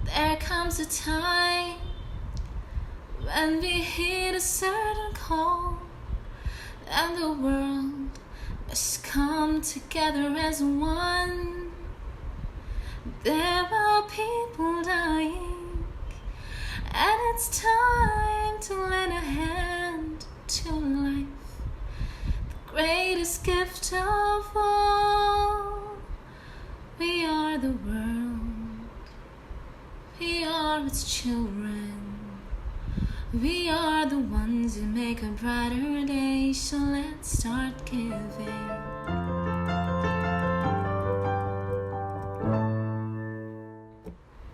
There comes a time when we hear a certain call, and the world must come together as one. There are people dying, and it's time to lend a hand to life, the greatest gift of all. We are the world, we are its children. We are the ones who make a brighter day, so let's start giving.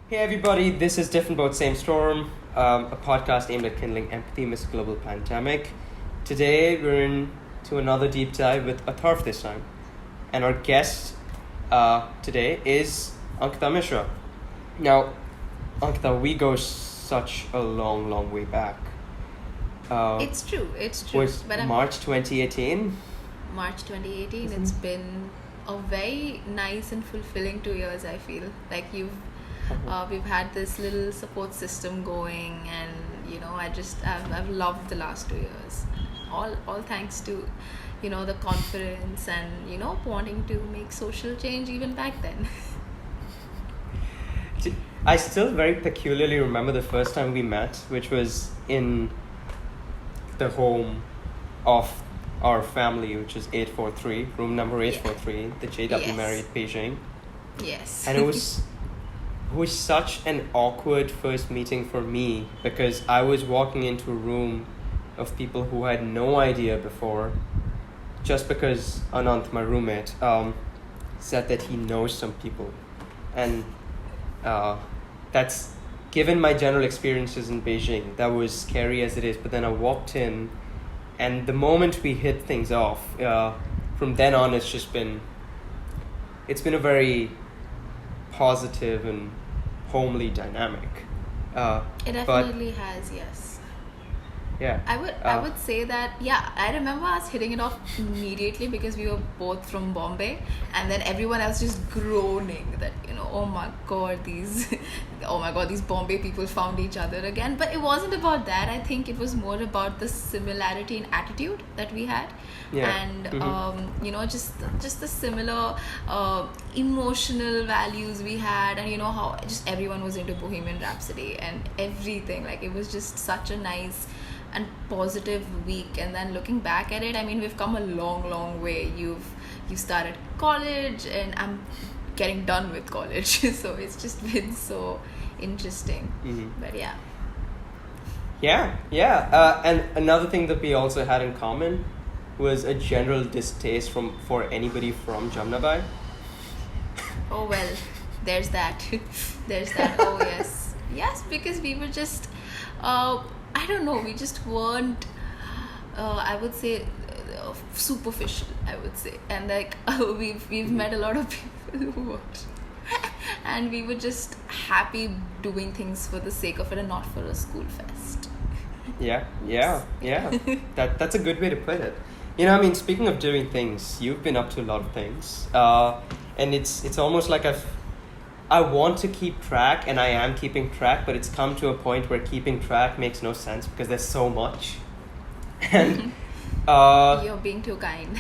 Hey everybody, this is Different Boat Same Storm, a podcast aimed at kindling empathy amidst the global pandemic. Today we're into another deep dive with Atharv this time. And our guest today is Ankita Misra. Now, Ankita, we go such a long way back. It's true. Was March 2018? March 2018. Mm-hmm. It's been a very nice and fulfilling 2 years, I feel. Like we've had this little support system going, and I've loved the last 2 years. All thanks to, the confidence and, wanting to make social change even back then. I still very peculiarly remember the first time we met, which was in the home of our family, which is 843, room number 843, the JW Marriott Beijing. Yes. And it was such an awkward first meeting for me, because I was walking into a room of people who had no idea before, just because Anant, my roommate, said that he knows some people. And that's, given my general experiences in Beijing, that was scary as it is. But then I walked in, and the moment we hit things off, from then on it's been a very positive and homely dynamic. It definitely has, yes. Yeah. I would say that, I remember us hitting it off immediately because we were both from Bombay, and then everyone else just groaning that, oh my god, these Bombay people found each other again. But it wasn't about that. I think it was more about the similarity in attitude that we had. Yeah. And Mm-hmm. just the similar emotional values we had, and how just everyone was into Bohemian Rhapsody and everything. Like, it was just such a nice and positive week. And then looking back at it, I mean, we've come a long way. You started college, and I'm getting done with college. So it's just been so interesting. Mm-hmm. But and another thing that we also had in common was a general distaste for anybody from Jamnabai. Oh well, there's that. Oh yes, because we were just I don't know, we just weren't I would say superficial, I would say. And like we've met a lot of people who weren't, and we were just happy doing things for the sake of it and not for a school fest. Yeah. That's a good way to put it. Speaking of doing things, you've been up to a lot of things, and it's almost like I want to keep track, and I am keeping track, but it's come to a point where keeping track makes no sense because there's so much. And you're being too kind.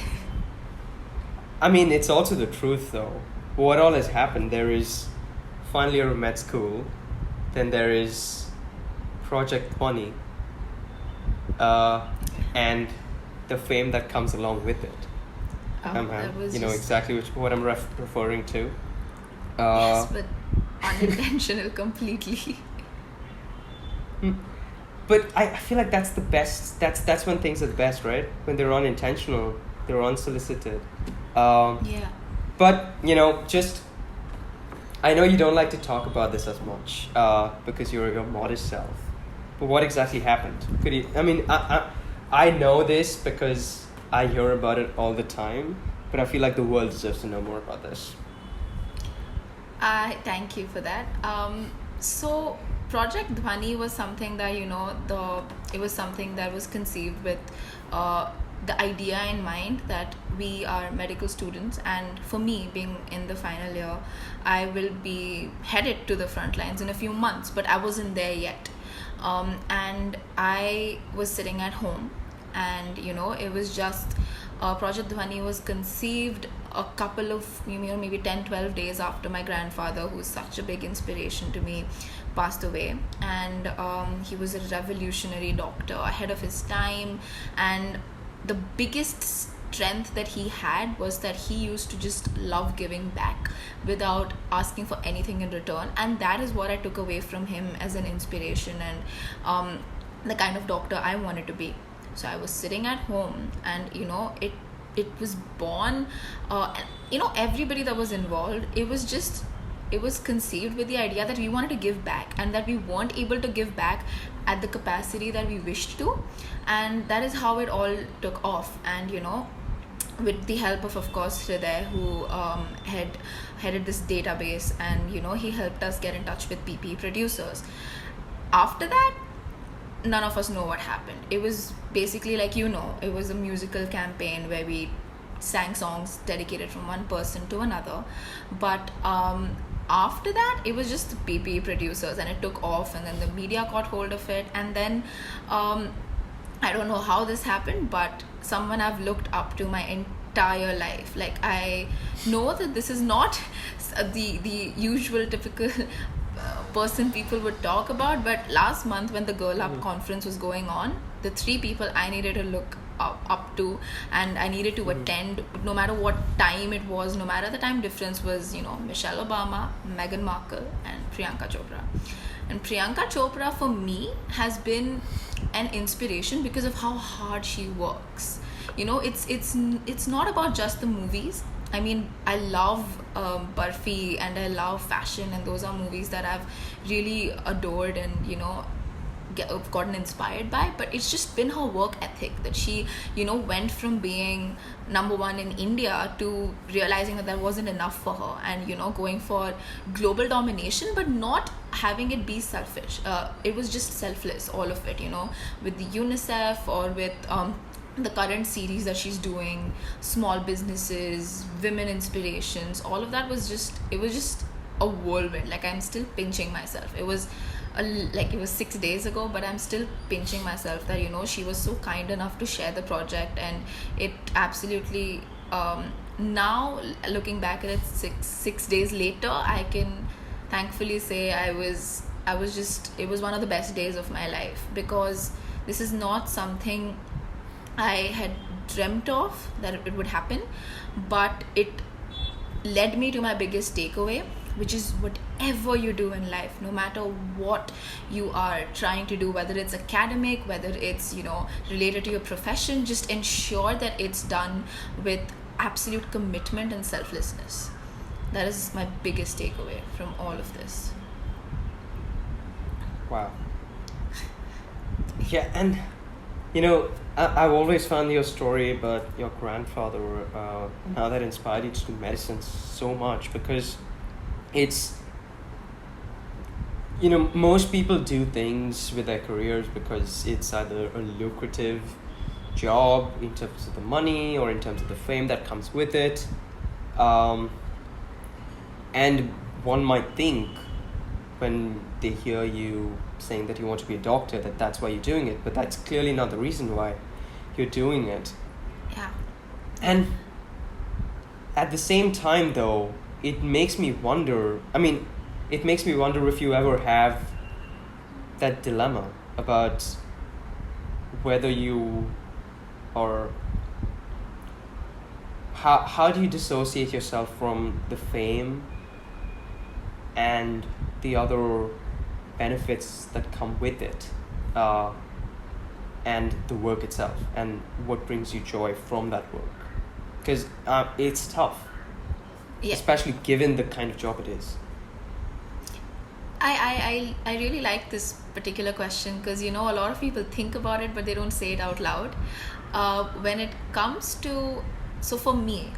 I mean, it's also the truth though. What all has happened, there is final year of med school, then there is Project Dhani, and the fame that comes along with it. Exactly what I'm referring to. Yes, but unintentional completely. But I feel like that's the best. That's when things are the best, right? When they're unintentional, they're unsolicited. But I know you don't like to talk about this as much because you're your modest self. But what exactly happened? Could you? I mean, I know this because I hear about it all the time. But I feel like the world deserves to know more about this. Thank you for that. So Project Dhani was something that it was something that was conceived with the idea in mind that we are medical students, and for me, being in the final year, I will be headed to the front lines in a few months, but I wasn't there yet. And I was sitting at home, and it was just Project Dhani was conceived a couple of maybe 10-12 days after my grandfather, who's such a big inspiration to me, passed away. And he was a revolutionary doctor ahead of his time, and the biggest strength that he had was that he used to just love giving back without asking for anything in return. And that is what I took away from him as an inspiration, and the kind of doctor I wanted to be. So I was sitting at home, and it was born, and everybody that was involved, it was conceived with the idea that we wanted to give back, and that we weren't able to give back at the capacity that we wished to. And that is how it all took off. And with the help of course Hriday, who headed this database, and he helped us get in touch with PP producers. After that, none of us know what happened. It was basically like, it was a musical campaign where we sang songs dedicated from one person to another. But after that, it was just the PP producers, and it took off, and then the media caught hold of it. And then I don't know how this happened, but someone I've looked up to my entire life. Like, I know that this is not the usual typical person people would talk about, but last month when the Girl Up conference was going on, the three people I needed to look up to, and I needed to attend, no matter what time it was, no matter the time difference, was Michelle Obama, Meghan Markle, and Priyanka Chopra. And Priyanka Chopra for me has been an inspiration because of how hard she works. It's not about just the movies. I mean, I love Barfi, and I love fashion, and those are movies that I've really adored and gotten inspired by. But it's just been her work ethic that she went from being number one in India to realizing that wasn't enough for her, and going for global domination, but not having it be selfish. It was just selfless, all of it, with the UNICEF, or with the current series that she's doing, small businesses, women inspirations, all of that was just a whirlwind. Like, I'm still pinching myself. It was 6 days ago, but I'm still pinching myself that she was so kind enough to share the project. And it absolutely, now looking back at it, six days later, I can thankfully say it was one of the best days of my life, because this is not something I had dreamt of that it would happen, but it led me to my biggest takeaway, which is whatever you do in life, no matter what you are trying to do, whether it's academic, whether it's related to your profession, just ensure that it's done with absolute commitment and selflessness. That is my biggest takeaway from all of this. Wow. Yeah, and I've always found your story about your grandfather, how that inspired you to do medicine so much, because it's, most people do things with their careers because it's either a lucrative job in terms of the money or in terms of the fame that comes with it. And one might think, when they hear you saying that you want to be a doctor, that's why you're doing it, but that's clearly not the reason why you're doing it. Yeah. And at the same time, though, it makes me wonder if you ever have that dilemma about whether you, or how do you dissociate yourself from the fame and the other benefits that come with it, and the work itself, and what brings you joy from that work, because it's tough. Yeah. Especially given the kind of job it is. I really like this particular question, because a lot of people think about it but they don't say it out loud. When it comes to, so for me,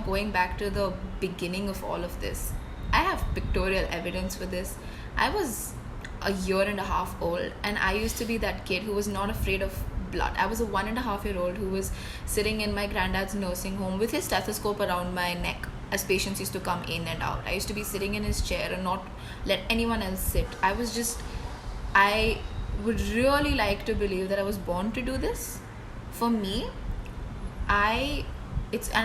going back to the beginning of all of this, I have pictorial evidence for this. I was a year and a half old, and I used to be that kid who was not afraid of blood. I was a 1.5-year-old who was sitting in my granddad's nursing home with his stethoscope around my neck as patients used to come in and out. I used to be sitting in his chair and not let anyone else sit. I would really like to believe that I was born to do this. For me, and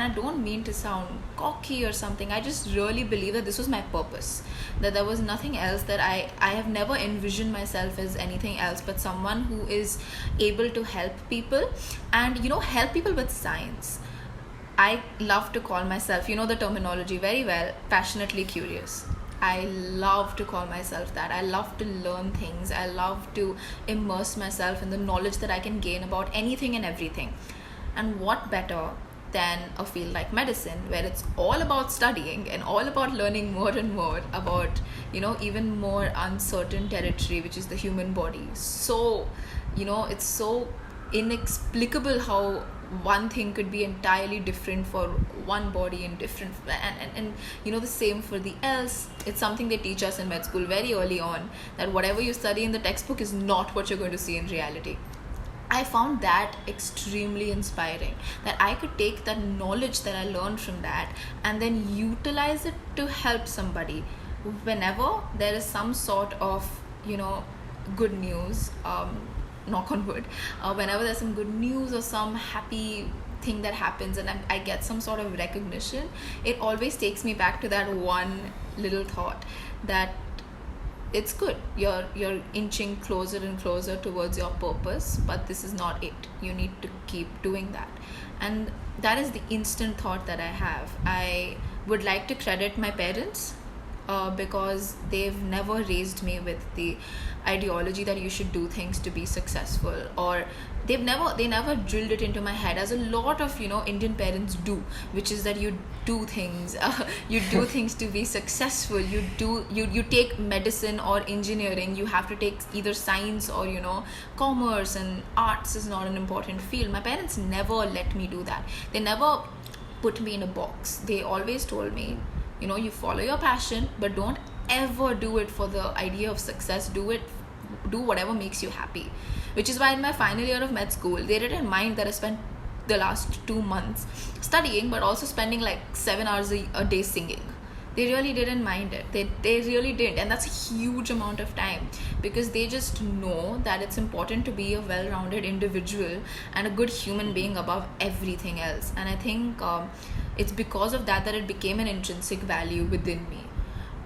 I don't mean to sound cocky or something, I just really believe that this was my purpose, that there was nothing else, that I have never envisioned myself as anything else but someone who is able to help people, and help people with science. I love to call myself, the terminology very well, passionately curious. I love to call myself that. I love to learn things. I love to immerse myself in the knowledge that I can gain about anything and everything. And what better than a field like medicine, where it's all about studying and all about learning more and more about, even more uncertain territory, which is the human body. So, it's so inexplicable how one thing could be entirely different for one body and different, and the same for the else. It's something they teach us in med school very early on, that whatever you study in the textbook is not what you're going to see in reality. I found that extremely inspiring, that I could take that knowledge that I learned from that and then utilize it to help somebody. Whenever there is some sort of, good news, knock on wood, whenever there's some good news or some happy thing that happens and I get some sort of recognition, it always takes me back to that one little thought, that it's good, you're inching closer and closer towards your purpose, but this is not it. You need to keep doing that. And that is the instant thought that I have. I would like to credit my parents, because they've never raised me with the ideology that you should do things to be successful, or they never drilled it into my head, as a lot of Indian parents do, which is that you do things to be successful. You take medicine or engineering, you have to take either science or commerce, and arts is not an important field. My parents never let me do that. They never put me in a box. They always told me, you follow your passion, but don't ever do it for the idea of success. Do whatever makes you happy. Which is why in my final year of med school, they didn't mind that I spent the last 2 months studying, but also spending like 7 hours a day singing. They really didn't mind it. They really didn't. And that's a huge amount of time, because they just know that it's important to be a well-rounded individual and a good human being above everything else. And I think it's because of that it became an intrinsic value within me.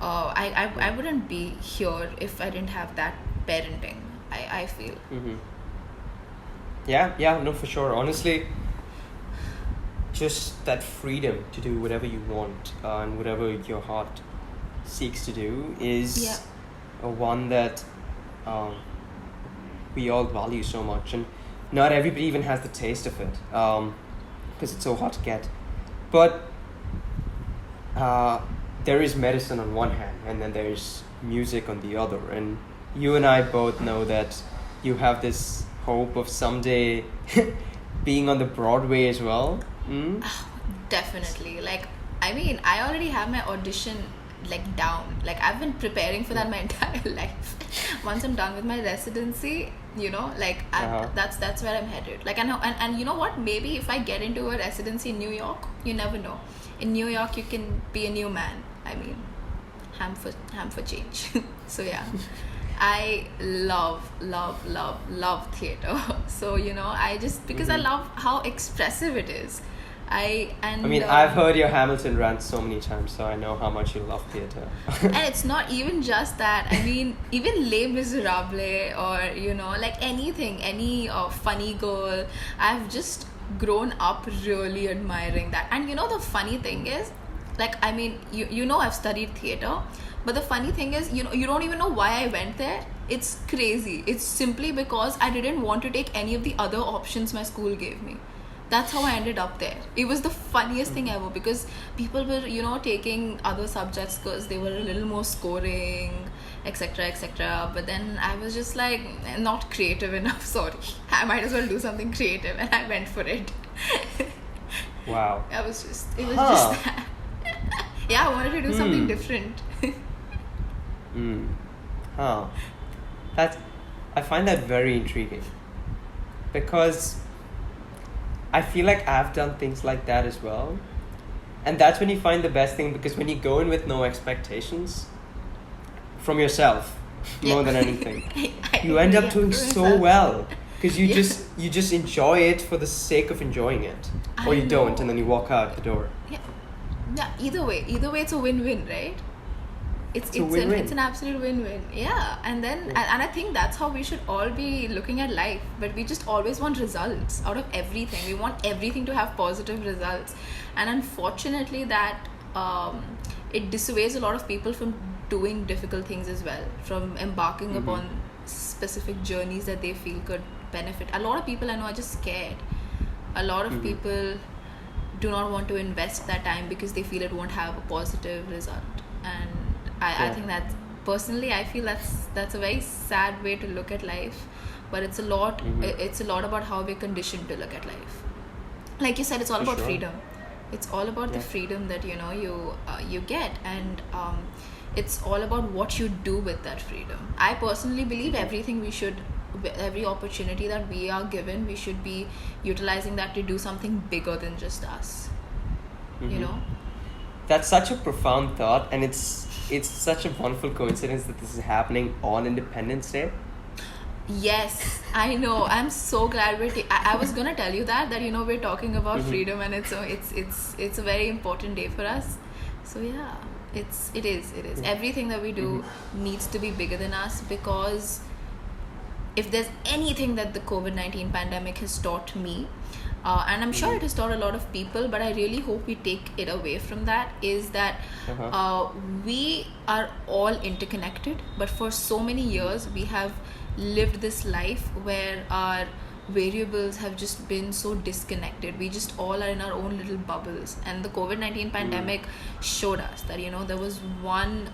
I wouldn't be here if I didn't have that parenting, I feel. Mm-hmm. Yeah, no, for sure. Honestly, just that freedom to do whatever you want and whatever your heart seeks to do is a one that we all value so much, and not everybody even has the taste of it, because it's so hard to get. But there is medicine on one hand, and then there's music on the other, and you and I both know that you have this hope of someday being on the Broadway as well. Definitely. I already have my audition down. I've been preparing for that my entire life. Once I'm done with my residency, that's where I'm headed. And you know what? Maybe if I get into a residency in New York, you never know. In New York, you can be a new man. Ham for change. So yeah. I love theater. So I just, because I love how expressive it is. I've heard your Hamilton rant so many times, so I know how much you love theater. And it's not even just that. Even Les Miserables, or anything, any Funny Girl, I've just grown up really admiring that. And the funny thing is, I've studied theater, but the funny thing is, you don't even know why I went there. It's crazy. It's simply because I didn't want to take any of the other options my school gave me. That's how I ended up there. It was the funniest thing ever, because people were, taking other subjects because they were a little more scoring, etc. But then I was just not creative enough. Sorry, I might as well do something creative, and I went for it. Wow. It was just that. Yeah, I wanted to do something different. I find that very intriguing. because I feel like I've done things like that as well. And that's when you find the best thing, because when you go in with no expectations from yourself, more than anything, you end up doing so well, because you just enjoy it for the sake of enjoying it, or you don't, and then you walk out the door. Yeah, either way it's a win-win, right? It's an absolute win-win. Yeah. And then and I think that's how we should all be looking at life. But we just always want results out of everything. We want everything to have positive results, and unfortunately that it dissuades a lot of people from doing difficult things as well, from embarking upon specific journeys that they feel could benefit. A lot of people I know are just scared. A lot of people do not want to invest that time because they feel it won't have a positive result. And I think that personally I feel that's a very sad way to look at life, but it's a lot about how we're conditioned to look at life. Like you said, it's all about freedom. It's all about the freedom that you get, and it's all about what you do with that freedom. I personally believe every opportunity that we are given, we should be utilizing that to do something bigger than just us. That's such a profound thought, and it's such a wonderful coincidence that this is happening on Independence Day. Yes, I know. I'm so glad I was gonna tell you that we're talking about freedom, and it's a very important day for us. So yeah, it is. Everything that we do needs to be bigger than us, because if there's anything that the COVID-19 pandemic has taught me, and I'm sure it has taught a lot of people, but I really hope we take it away from that, is that we are all interconnected, but for so many years we have lived this life where our variables have just been so disconnected. We just all are in our own little bubbles, and the COVID-19 pandemic showed us that there was one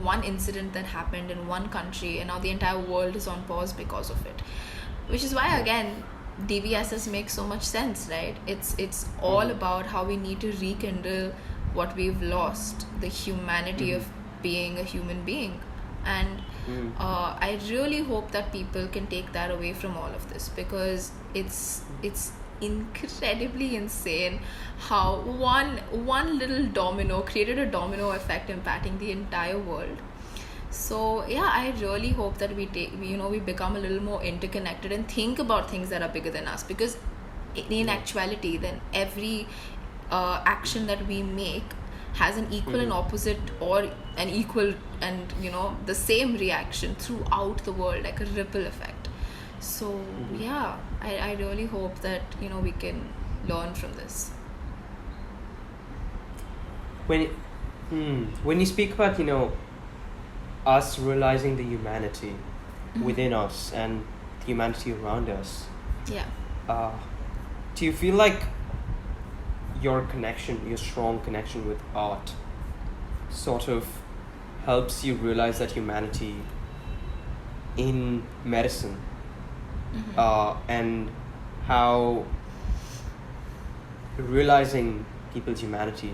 one incident that happened in one country, and now the entire world is on pause because of it. Which is why, again, DBSS makes so much sense, right? It's all about how we need to rekindle what we've lost, the humanity of being a human being. And I really hope that people can take that away from all of this, because it's incredibly insane how one little domino created a domino effect impacting the entire world. So yeah, I really hope that we become a little more interconnected and think about things that are bigger than us, because in actuality, then every action that we make has an equal and opposite, or an equal and the same reaction throughout the world, like a ripple effect. So yeah, I really hope that we can learn from this. When you speak about us realizing the humanity within us and the humanity around us, do you feel like your strong connection with art sort of helps you realize that humanity in medicine, and how realizing people's humanity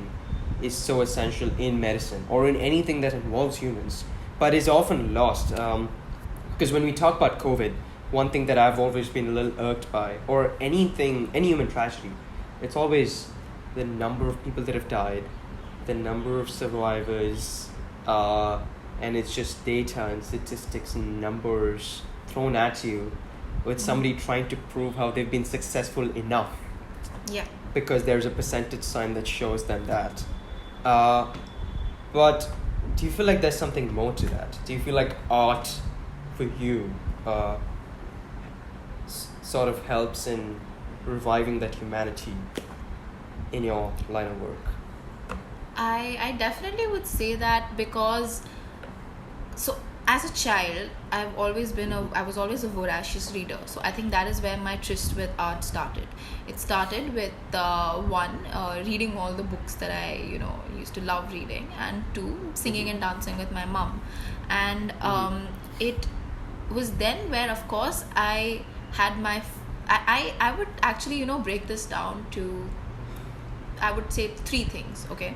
is so essential in medicine or in anything that involves humans, but is often lost? Because when we talk about COVID, one thing that I've always been a little irked by, or any human tragedy, it's always the number of people that have died, the number of survivors, and it's just data and statistics and numbers thrown at you with somebody trying to prove how they've been successful enough. Yeah. Because there's a percentage sign that shows them that. But do you feel like there's something more to that? Do you feel like art for you sort of helps in reviving that humanity in your line of work? I definitely would say that, because as a child, I was always a voracious reader. So I think that is where my tryst with art started. It started with reading all the books that I used to love reading, and two, singing and dancing with my mom. And it was then where, of course, I had I would actually break this down to, I would say, three things. Okay.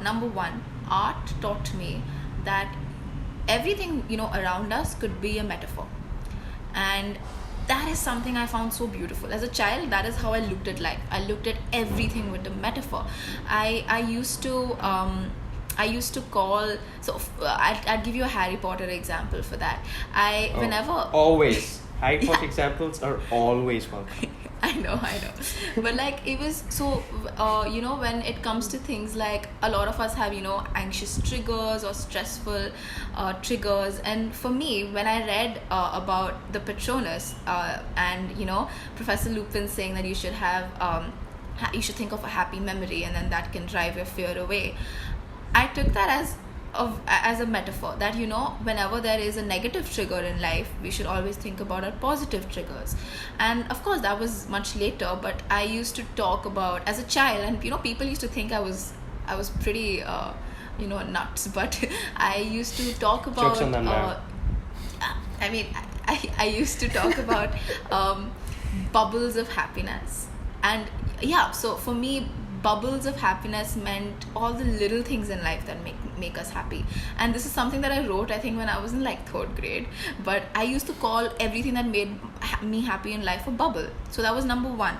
Number one, art taught me that everything, around us could be a metaphor. And that is something I found so beautiful. As a child, that is how I looked at life. I looked at everything with a metaphor. I used to call. So I'd give you a Harry Potter example for that. Oh, Whenever always. Harry Potter Yeah. examples are always welcome. I know. But like, it was so, when it comes to things like, a lot of us have, anxious triggers or stressful triggers. And for me, when I read about the Patronus, and, Professor Lupin saying that you should have, you should think of a happy memory, and then that can drive your fear away. I took that as a metaphor that, whenever there is a negative trigger in life, we should always think about our positive triggers. And of course, that was much later, but I used to talk about, as a child, and people used to think I was pretty nuts, but I used to talk about Jokes on them, man. I mean, I used to talk about bubbles of happiness. And yeah, so for me, bubbles of happiness meant all the little things in life that make us happy. And this is something that I wrote, I think, when I was in like 3rd grade. But I used to call everything that made me happy in life a bubble. So that was number one.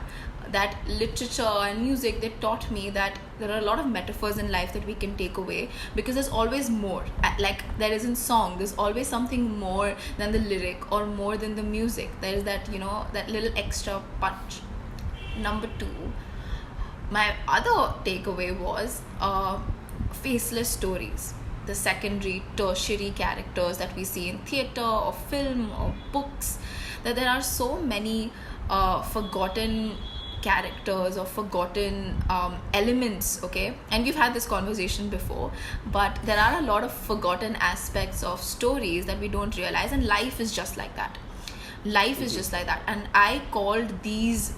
That literature and music, they taught me that there are a lot of metaphors in life that we can take away, because there's always more. Like there is in song, there's always something more than the lyric or more than the music. There is that, that little extra punch. Number two, my other takeaway was faceless stories, the secondary, tertiary characters that we see in theatre or film or books. That there are so many forgotten characters or forgotten elements, okay? And we've had this conversation before, but there are a lot of forgotten aspects of stories that we don't realize, and life is just like that. Life is just like that. And I called these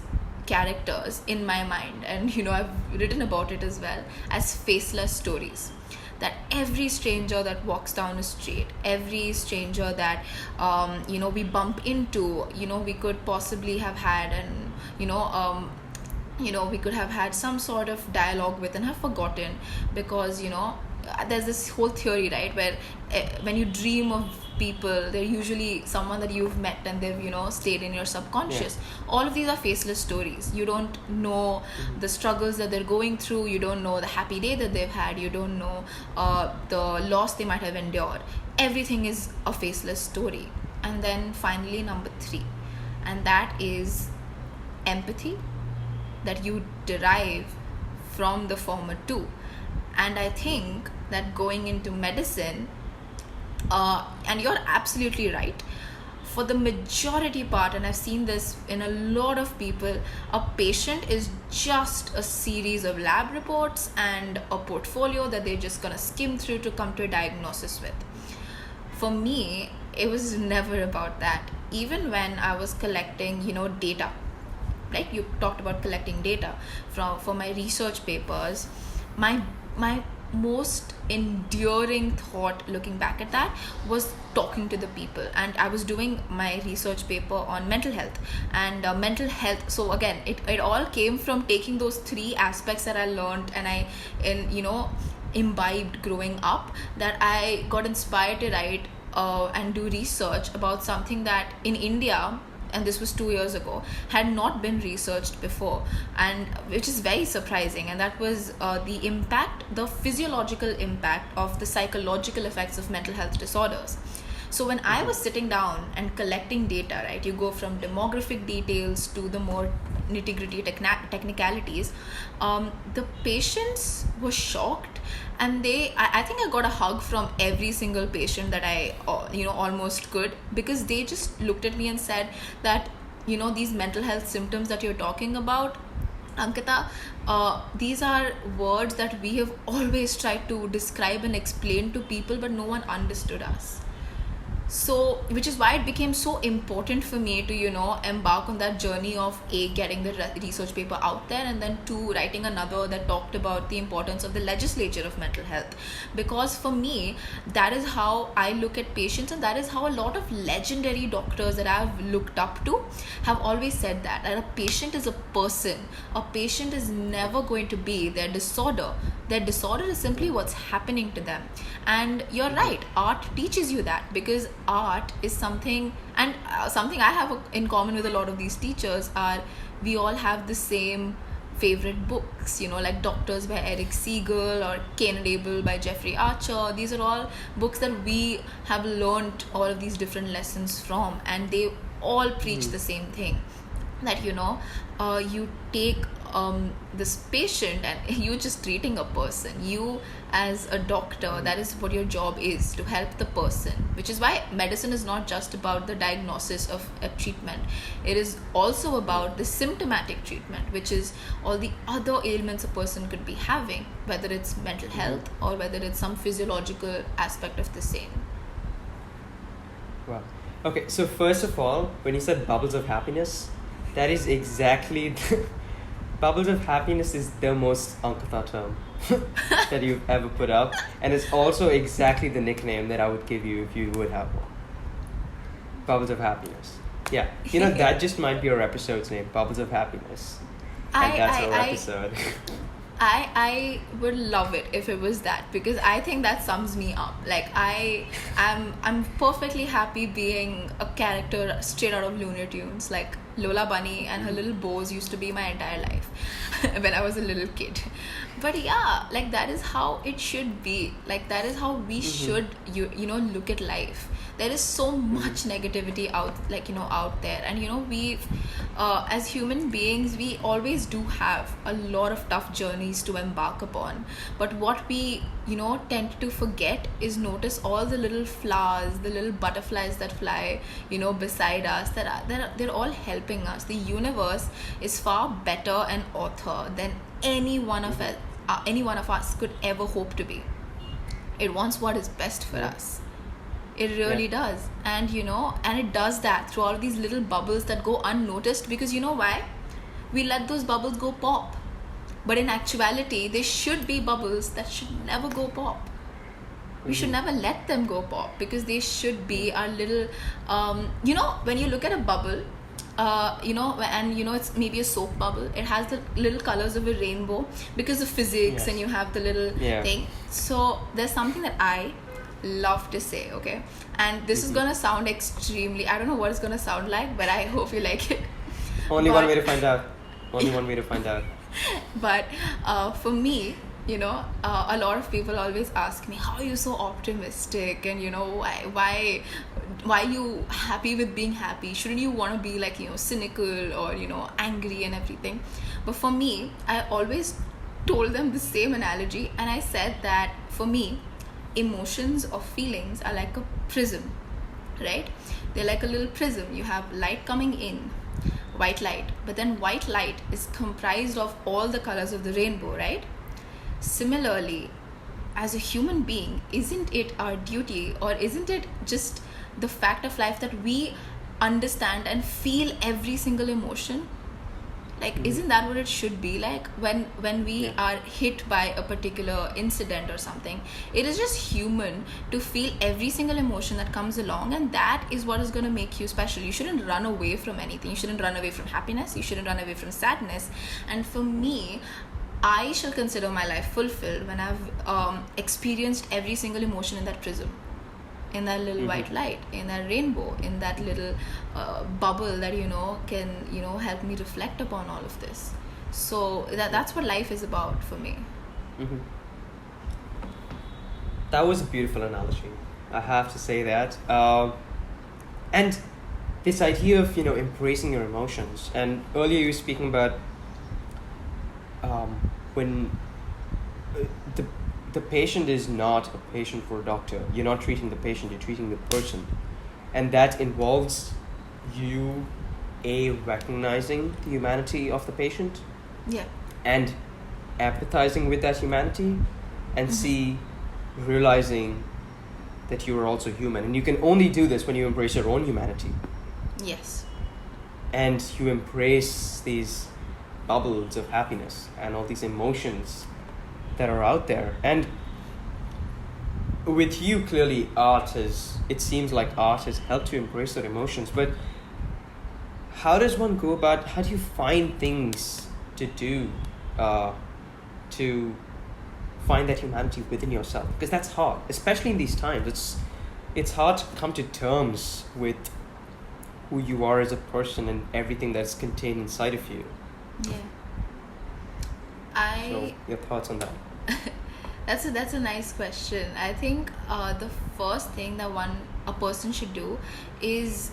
characters in my mind, and I've written about it as well, as faceless stories. That every stranger that walks down a street, every stranger that we bump into, we could possibly have had, and we could have had some sort of dialogue with and have forgotten, because there's this whole theory, right, where when you dream of people, they're usually someone that you've met, and they've stayed in your subconscious. All of these are faceless stories. You don't know the struggles that they're going through, you don't know the happy day that they've had, you don't know the loss they might have endured. Everything is a faceless story. And then finally, number 3, and that is empathy, that you derive from the former 2. And I think that going into medicine, and you're absolutely right, for the majority part, and I've seen this in a lot of people, a patient is just a series of lab reports and a portfolio that they're just gonna skim through to come to a diagnosis with. For me, it was never about that. Even when I was collecting, data, like you talked about collecting data for my research papers, my most enduring thought looking back at that was talking to the people. And I was doing my research paper on mental health, and mental health, so again, it all came from taking those 3 aspects that I learned and I imbibed growing up, that I got inspired to write and do research about something that in India, and this was 2 years ago, had not been researched before, and which is very surprising. And that was the physiological impact of the psychological effects of mental health disorders. So when I was sitting down and collecting data, right, you go from demographic details to the more nitty-gritty technicalities, the patients were shocked, and I think I got a hug from every single patient that I almost could, because they just looked at me and said that these mental health symptoms that you're talking about, Ankita, these are words that we have always tried to describe and explain to people, but no one understood us. So, which is why it became so important for me to, embark on that journey of getting the research paper out there, and then 2, writing another that talked about the importance of the legislature of mental health. Because for me, that is how I look at patients, and that is how a lot of legendary doctors that I've looked up to have always said that a patient is a person. A patient is never going to be their disorder. Their disorder is simply what's happening to them. And you're right, art teaches you that, because art is something, and something I have in common with a lot of these teachers are, we all have the same favorite books, like Doctors by Eric Siegel or Cain and Abel by Jeffrey Archer. These are all books that we have learned all of these different lessons from, and they all preach the same thing, that you take this patient and you're just treating a person. You as a doctor, that is what your job is, to help the person, which is why medicine is not just about the diagnosis of a treatment. It is also about the symptomatic treatment, which is all the other ailments a person could be having, whether it's mental health or whether it's some physiological aspect of the same. Wow. Okay, so first of all, when you said bubbles of happiness, that is exactly bubbles of happiness is the most Ankita term that you've ever put up, and it's also exactly the nickname that I would give you if you would have one. Bubbles of happiness. Yeah, that just might be our episode's name, Bubbles of Happiness, and that's our episode. I would love it if it was that, because I think that sums me up. Like I'm perfectly happy being a character straight out of Looney Tunes. Like Lola Bunny and her little bows used to be my entire life when I was a little kid. But yeah, like that is how it should be. Like that is how we should look at life. There is so much negativity out there, and we as human beings, we always do have a lot of tough journeys to embark upon. But what we tend to forget is notice all the little flowers, the little butterflies that fly beside us, they're all helping us. The universe is far better an author than any one of us could ever hope to be. It wants what is best for us. It really does. And and it does that through all of these little bubbles that go unnoticed, because why? We let those bubbles go pop. But in actuality, they should be bubbles that should never go pop. We should never let them go pop, because they should be our little when you look at a bubble, it's maybe a soap bubble. It has the little colors of a rainbow because of physics, and you have the little thing. So there's something that I love to say, okay, and this is gonna sound extremely, I don't know what it's gonna sound like, but I hope you like it. One way to find out. One way to find out. But for me, a lot of people always ask me, how are you so optimistic, and why are you happy with being happy? Shouldn't you want to be like cynical or angry and everything? But for me, I always told them the same analogy, and I said that for me, emotions or feelings are like a prism, right? They're like a little prism. You have light coming in, white light, but then white light is comprised of all the colors of the rainbow, right? Similarly, as a human being, isn't it our duty, or isn't it just the fact of life, that we understand and feel every single emotion? Like, isn't that what it should be like when we are hit by a particular incident or something? It is just human to feel every single emotion that comes along, and that is what is going to make you special. You shouldn't run away from anything. You shouldn't run away from happiness. You shouldn't run away from sadness. And for me, I shall consider my life fulfilled when I've experienced every single emotion in that prism, in that little white light, in that rainbow, in that little bubble that can help me reflect upon all of this. So that's what life is about for me. That was a beautiful analogy, I have to say that. And this idea of embracing your emotions, and earlier you were speaking about when the patient is not a patient for a doctor. You're not treating the patient, you're treating the person. And that involves you, recognizing the humanity of the patient. Yeah. And empathizing with that humanity, and realizing that you are also human. And you can only do this when you embrace your own humanity. Yes. And you embrace these bubbles of happiness and all these emotions that are out there. And with you, clearly it seems like art has helped you embrace their emotions. But how do you find things to do to find that humanity within yourself, because that's hard, especially in these times. It's hard to come to terms with who you are as a person and everything that's contained inside of you. Yeah. So your thoughts on that? That's a nice question. I think the first thing that a person should do is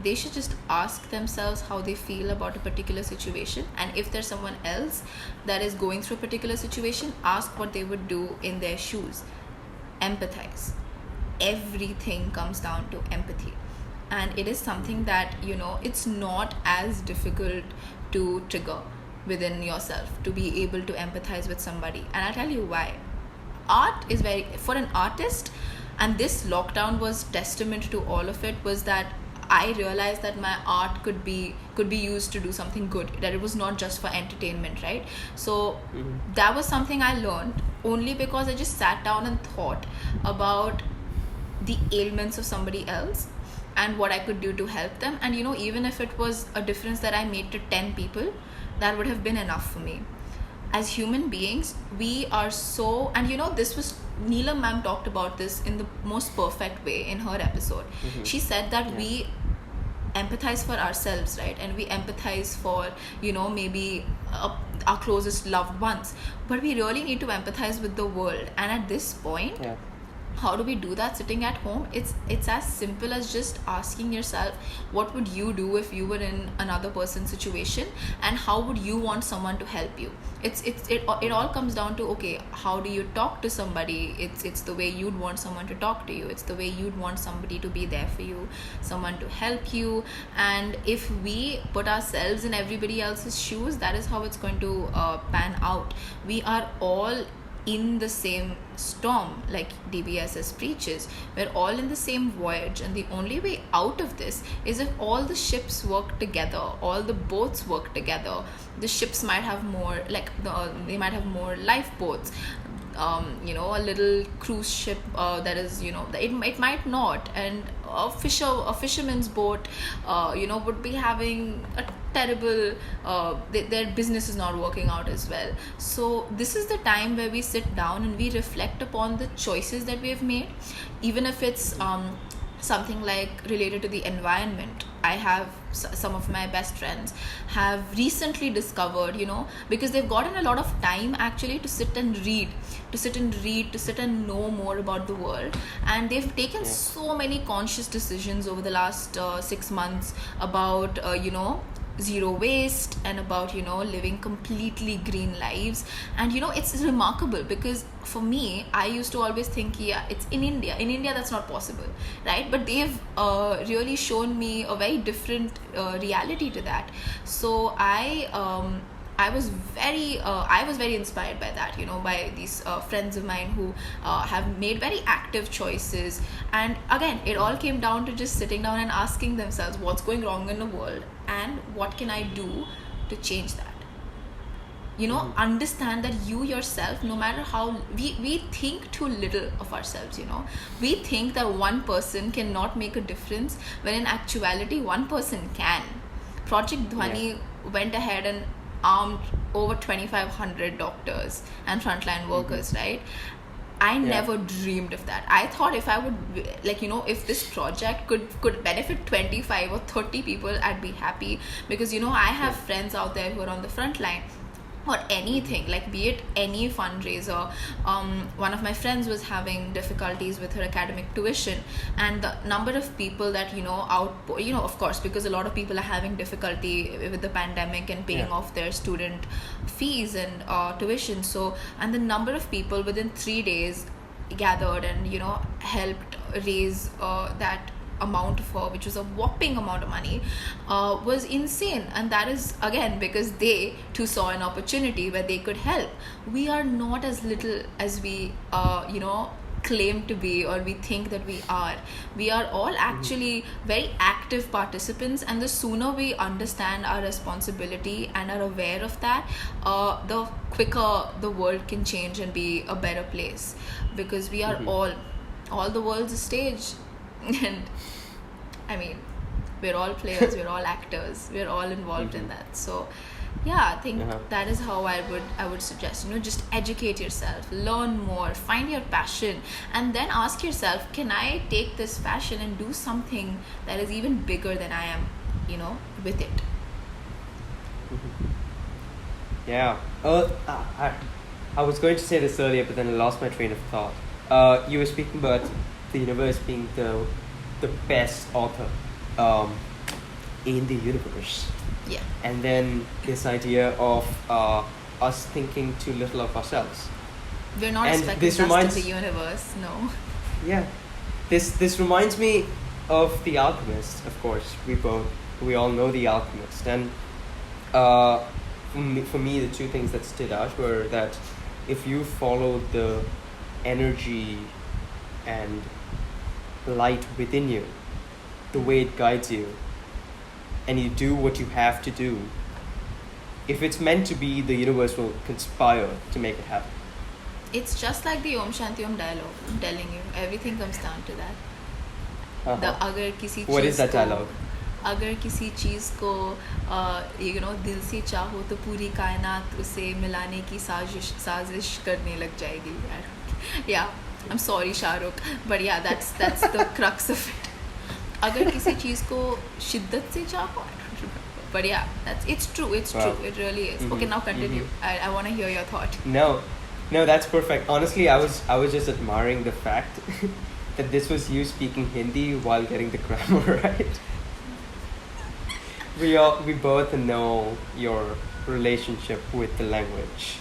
they should just ask themselves how they feel about a particular situation, and if there's someone else that is going through a particular situation, ask what they would do in their shoes. Empathize. Everything comes down to empathy, and it is something that it's not as difficult to trigger within yourself to be able to empathize with somebody. And I'll tell you why. Art is for an artist, and this lockdown was testament to all of it, was that I realized that my art could be used to do something good, that it was not just for entertainment, right? So that was something I learned only because I just sat down and thought about the ailments of somebody else and what I could do to help them. And even if it was a difference that I made to 10 people, that would have been enough for me. As human beings, we are so, and this was, Neelam ma'am talked about this in the most perfect way in her episode. She said that we empathize for ourselves, right? And we empathize for, maybe our closest loved ones. But we really need to empathize with the world. And at this point, how do we do that sitting at home? It's as simple as just asking yourself, what would you do if you were in another person's situation, and how would you want someone to help you? It all comes down to, okay, how do you talk to somebody? It's the way you'd want someone to talk to you. It's the way you'd want somebody to be there for you, someone to help you. And if we put ourselves in everybody else's shoes, that is how it's going to pan out. We are all in the same storm, like DBSS preaches. We're all in the same voyage, and the only way out of this is if all the ships work together, all the boats work together. The ships might have more, they might have more lifeboats. A little cruise ship that is, it might not, and a fisherman's boat would be having a terrible their business is not working out as well. So this is the time where we sit down and we reflect upon the choices that we have made, even if it's something like related to the environment. I have some of my best friends have recently discovered, because they've gotten a lot of time actually to sit and read, to sit and know more about the world. And they've taken so many conscious decisions over the last 6 months about, zero waste, and about living completely green lives. And it's remarkable, because for me, I used to always think, it's in India that's not possible, right? But they've really shown me a very different reality to that. So I was very inspired by that, by these friends of mine who have made very active choices. And again, it all came down to just sitting down and asking themselves, what's going wrong in the world, and what can I do to change that? Understand that you yourself, no matter how we think too little of ourselves. We think that one person cannot make a difference, when in actuality one person can. Project Dhani went ahead and armed over 2,500 doctors and frontline workers, right? I never dreamed of that. I thought if I would, if this project could benefit 25 or 30 people, I'd be happy. Because, I have friends out there who are on the front line, or anything, be it any fundraiser. One of my friends was having difficulties with her academic tuition, and the number of people that of course, because a lot of people are having difficulty with the pandemic and paying off their student fees and tuition. So, and the number of people within 3 days gathered and helped raise that amount for, which was a whopping amount of money, was insane. And that is again because they too saw an opportunity where they could help. We are not as little as we claim to be, or we think that we are. We are all actually very active participants, and the sooner we understand our responsibility and are aware of that, the quicker the world can change and be a better place. Because we are all the world's a stage. And I mean, we're all players, we're all actors, we're all involved in that. So Yeah, I think Uh-huh. that is how I would suggest, just educate yourself, learn more, find your passion, and then ask yourself, can I take this passion and do something that is even bigger than I am, with it. Yeah. I was going to say this earlier, but then I lost my train of thought. You were speaking about the universe being the best author in the universe, Yeah. and then this idea of us thinking too little of ourselves. We're not And expecting this dust reminds- in the universe, no. Yeah, this reminds me of The Alchemist. Of course, we all know The Alchemist, and for me, the two things that stood out were that if you follow the energy and light within you, the way it guides you, and you do what you have to do, if it's meant to be, the universe will conspire to make it happen. It's just like the Om Shanti Om dialogue. I'm telling you, everything comes down to that. Uh-huh. The अगर किसी What cheese is that को- dialogue? अगर किसी चीज़ को दिल से चाहो तो पूरी कायनात उसे मिलाने की साजिश करने लग जाएगी. Yeah, I'm sorry Shahrukh, but yeah, that's the crux of it. अगर किसी चीज़ को शिद्दत से चाहो, I don't remember. But yeah, it's true. Wow. It really is. Mhm, Okay, now continue. mhm. I want to hear your thought. No, that's perfect. Honestly, I was just admiring the fact that this was you speaking Hindi while getting the grammar right. We both know your relationship with the language.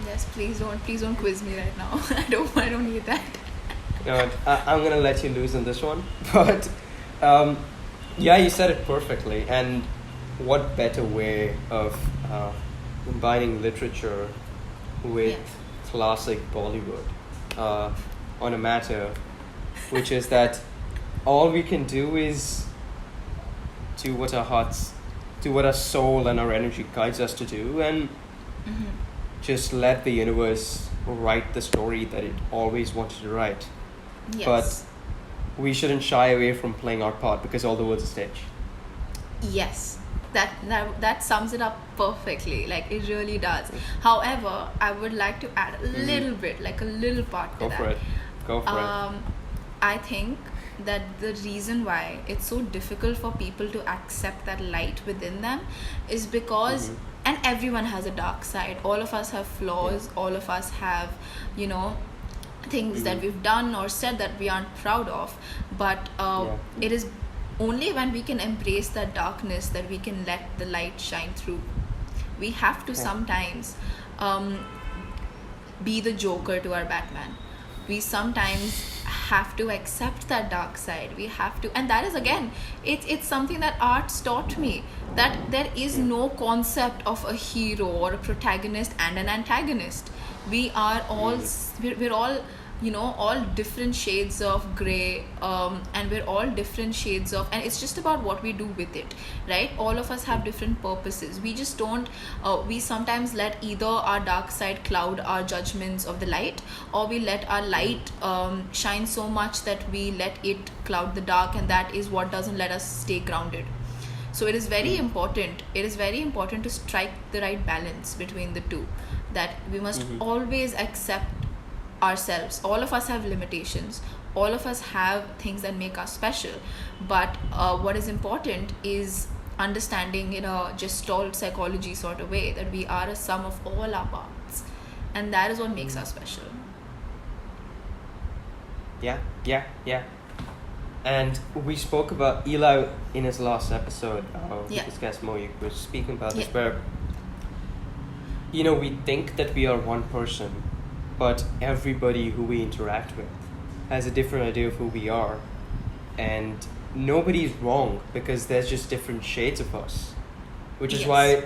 Yes, please don't quiz me right now. I don't need that. You know what, I'm gonna let you lose on this one, but yeah, you said it perfectly. And what better way of combining literature with classic Bollywood on a matter, which is that all we can do is do what our soul and our energy guides us to do, and just let the universe write the story that it always wanted to write. Yes. But we shouldn't shy away from playing our part, because all the world's a stage. Yes, that sums it up perfectly. Like, it really does. However, I would like to add a little bit, like a little part to that. Go for it. I think that the reason why it's so difficult for people to accept that light within them is because, and everyone has a dark side. All of us have flaws. All of us have, things that we've done or said that we aren't proud of. But it is only when we can embrace that darkness that we can let the light shine through. We have to sometimes be the Joker to our Batman. We sometimes have to accept that dark side. We have to, and that is, again, it's something that arts taught me, that there is no concept of a hero or a protagonist and an antagonist. We are all we're all all different shades of gray, and we're all different shades of, and it's just about what we do with it, right? All of us have different purposes. We just don't we sometimes let either our dark side cloud our judgments of the light, or we let our light shine so much that we let it cloud the dark, and that is what doesn't let us stay grounded. So it is very important to strike the right balance between the two, that we must always accept ourselves. All of us have limitations. All of us have things that make us special. But what is important is understanding in a gestalt psychology sort of way that we are a sum of all our parts. And that is what makes us special. Yeah. And we spoke about Eli in his last episode. This guest Mo was speaking about this, where we think that we are one person, but everybody who we interact with has a different idea of who we are, and nobody's wrong, because there's just different shades of us, which is why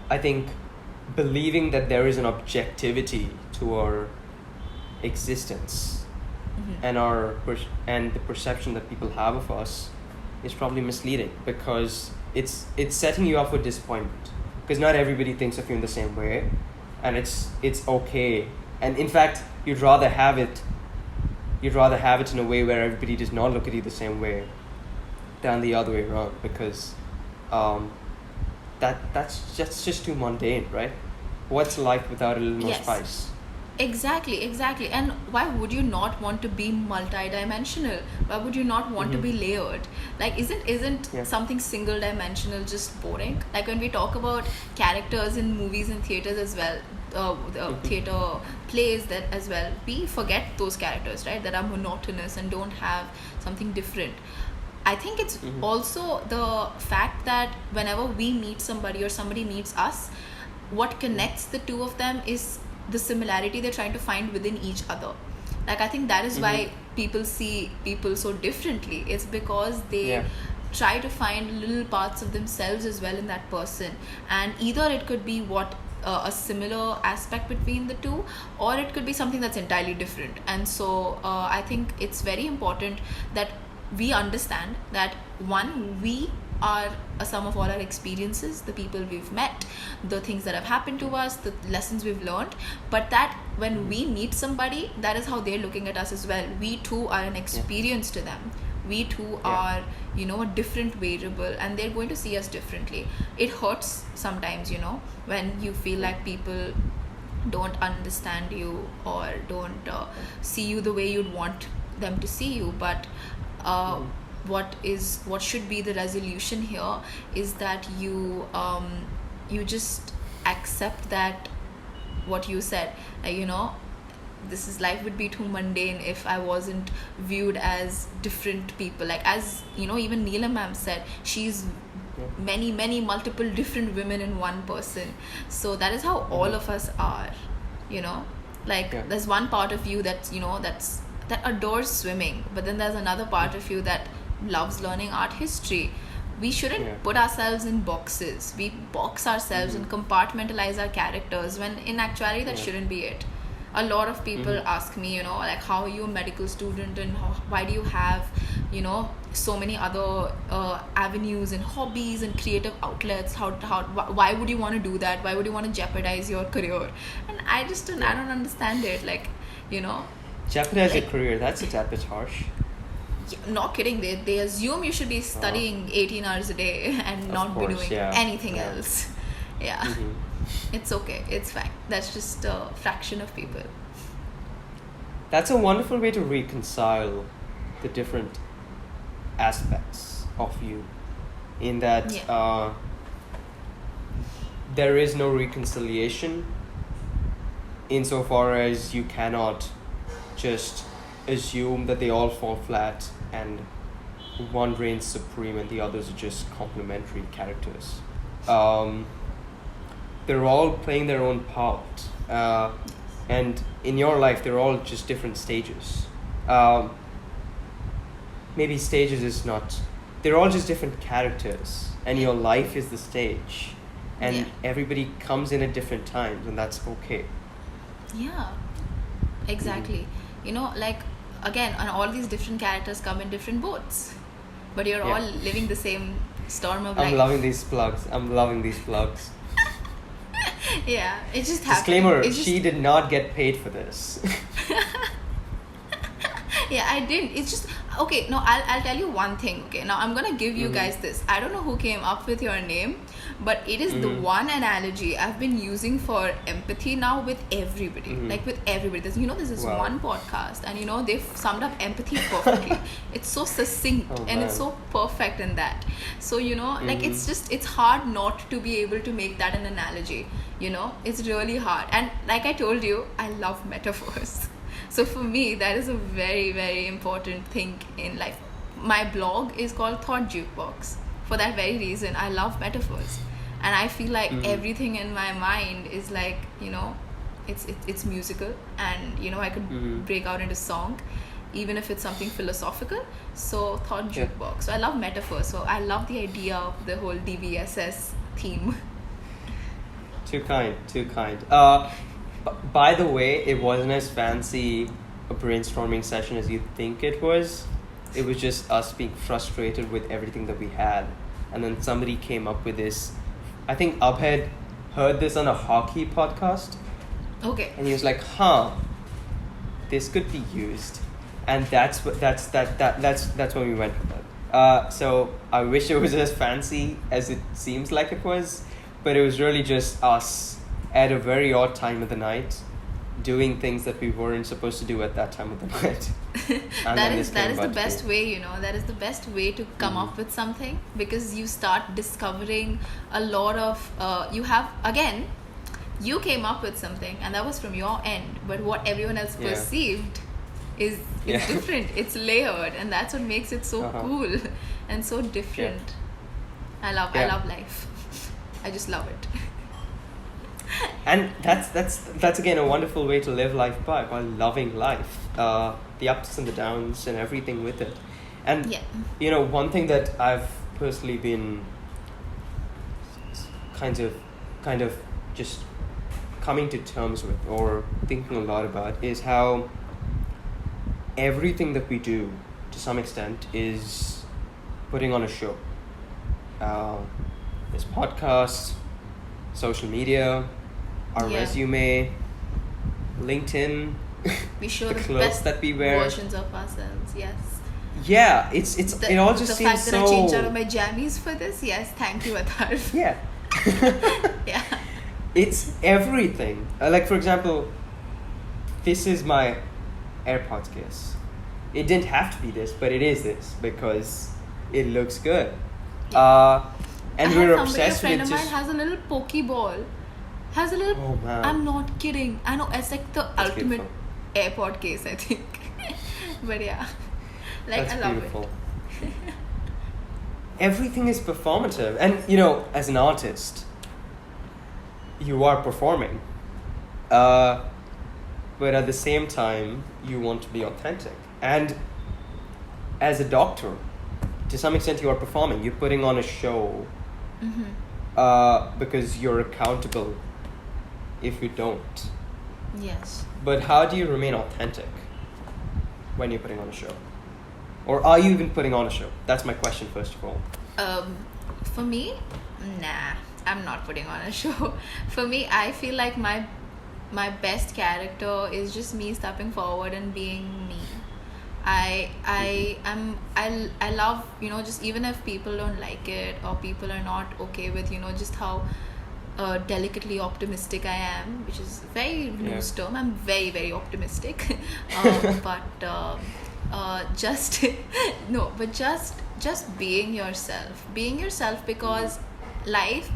I think believing that there is an objectivity to our existence and and the perception that people have of us is probably misleading, because it's setting you up for disappointment, because not everybody thinks of you in the same way, and it's okay. And in fact, you'd rather have it in a way where everybody does not look at you the same way than the other way around, because that's just too mundane, right? What's life without a little more Yes. spice? Exactly. And why would you not want to be multidimensional? Why would you not want to be layered? Like, isn't Yeah. something single dimensional just boring? Like when we talk about characters in movies and theaters as well, the theater plays that as well, we forget those characters, right? That are monotonous and don't have something different. I think it's also the fact that whenever we meet somebody or somebody meets us, what connects the two of them is the similarity they're trying to find within each other. Like, I think that is why people see people so differently. It's because they Yeah. try to find little parts of themselves as well in that person, and either it could be what a similar aspect between the two, or it could be something that's entirely different. And so I think it's very important that we understand that, one, we are a sum of all our experiences, the people we've met, the things that have happened to us, the lessons we've learned, but that when we meet somebody, that is how they're looking at us as well. We too are an experience to them. We too are, a different variable, and they're going to see us differently. It hurts sometimes, when you feel like people don't understand you or don't see you the way you'd want them to see you. But what should be the resolution here is that you just accept that what you said, this is life would be too mundane if I wasn't viewed as different people. Like, as even Neela ma'am said, she's many multiple different women in one person. So that is how all of us are. There's one part of you that that adores swimming, but then there's another part of you that loves learning art history. We shouldn't put ourselves in boxes. We box ourselves and compartmentalize our characters, when in actuality that shouldn't be it. A lot of people ask me, like, how are you a medical student, and why do you have, so many other avenues and hobbies and creative outlets? Why would you want to do that? Why would you want to jeopardize your career? And I just don't, I don't understand it. Like, Jeopardize your career, that's a tad bit harsh. Not kidding. They assume you should be studying 18 hours a day and not be doing anything else. Yeah. It's okay. It's fine. That's just a fraction of people. That's a wonderful way to reconcile the different aspects of you, in that there is no reconciliation insofar as you cannot just assume that they all fall flat and one reigns supreme and the others are just complementary characters. They're all playing their own part, and in your life they're all just different stages. Maybe stages is not, they're all just different characters, and your life is the stage, and everybody comes in at different times, and that's okay. Yeah, exactly. Like, again, and all these different characters come in different boats, but you're all living the same storm of life. I'm loving these plugs. Yeah, it just happened. Disclaimer, she did not get paid for this. Yeah, I didn't. It's just, okay, no, I'll tell you one thing, okay? Now, I'm gonna give you guys this. I don't know who came up with your name, but it is the one analogy I've been using for empathy now with everybody. Like, with everybody. There's this one podcast, and they've summed up empathy perfectly. It's so succinct, and it's so perfect in that. So, like, it's hard not to be able to make that an analogy. It's really hard. And like I told you, I love metaphors. So for me, that is a very, very important thing in life. My blog is called Thought Jukebox. For that very reason, I love metaphors. And I feel like everything in my mind is like, it's musical. And, I could break out into song, even if it's something philosophical. So Thought Jukebox. So I love metaphors. So I love the idea of the whole DBSS theme. Too kind. By the way, it wasn't as fancy a brainstorming session as you think it was. It was just us being frustrated with everything that we had. And then somebody came up with this. I think Abhay heard this on a hockey podcast. Okay. And he was like, this could be used. And that's when we went with it. So I wish it was as fancy as it seems like it was. but it was really just us at a very odd time of the night doing things that we weren't supposed to do at that time of the night. And that then is this came the about to best be. way, that is the best way to come Mhm. up with something, because you start discovering a lot of you have, again, you came up with something and that was from your end, but what everyone else Yeah. perceived is Yeah. different. It's layered, and that's what makes it so Uh-huh. cool and so different. I love Yeah. life. I just love it. And that's again a wonderful way to live life by loving life, the ups and the downs and everything with it. And Yeah. one thing that I've personally been kind of just coming to terms with or thinking a lot about is how everything that we do to some extent is putting on a show. This podcast, social media, our Yeah. resume, LinkedIn, We show the the clothes best that we wear. versions of ourselves. Yes. Yeah, it all just the seems fact that so. I changed out of my jammies for this. Yes, thank you, Atharv. Yeah. Yeah. It's everything. Like, for example, this is my AirPods case. It didn't have to be this, but it is this because it looks good. And I we're have somebody, a obsessed friend with of mine just. has a little pokeball. Has a little. Oh, man. I'm not kidding. I know, it's like the That's ultimate beautiful. AirPod case, I think. But yeah, like, That's I love beautiful. it. Everything is performative, and as an artist, you are performing, but at the same time, you want to be authentic. And as a doctor, to some extent, you are performing. You're putting on a show, because you're accountable if you don't. Yes. But how do you remain authentic when you're putting on a show? Or are you even putting on a show? That's my question, first of all. For me, nah, I'm not putting on a show. For me, I feel like my best character is just me stepping forward and being me. I love, just even if people don't like it or people are not okay with, just how delicately optimistic I am, which is a very loose term. I'm very, very optimistic. Just no, but just being yourself, because life,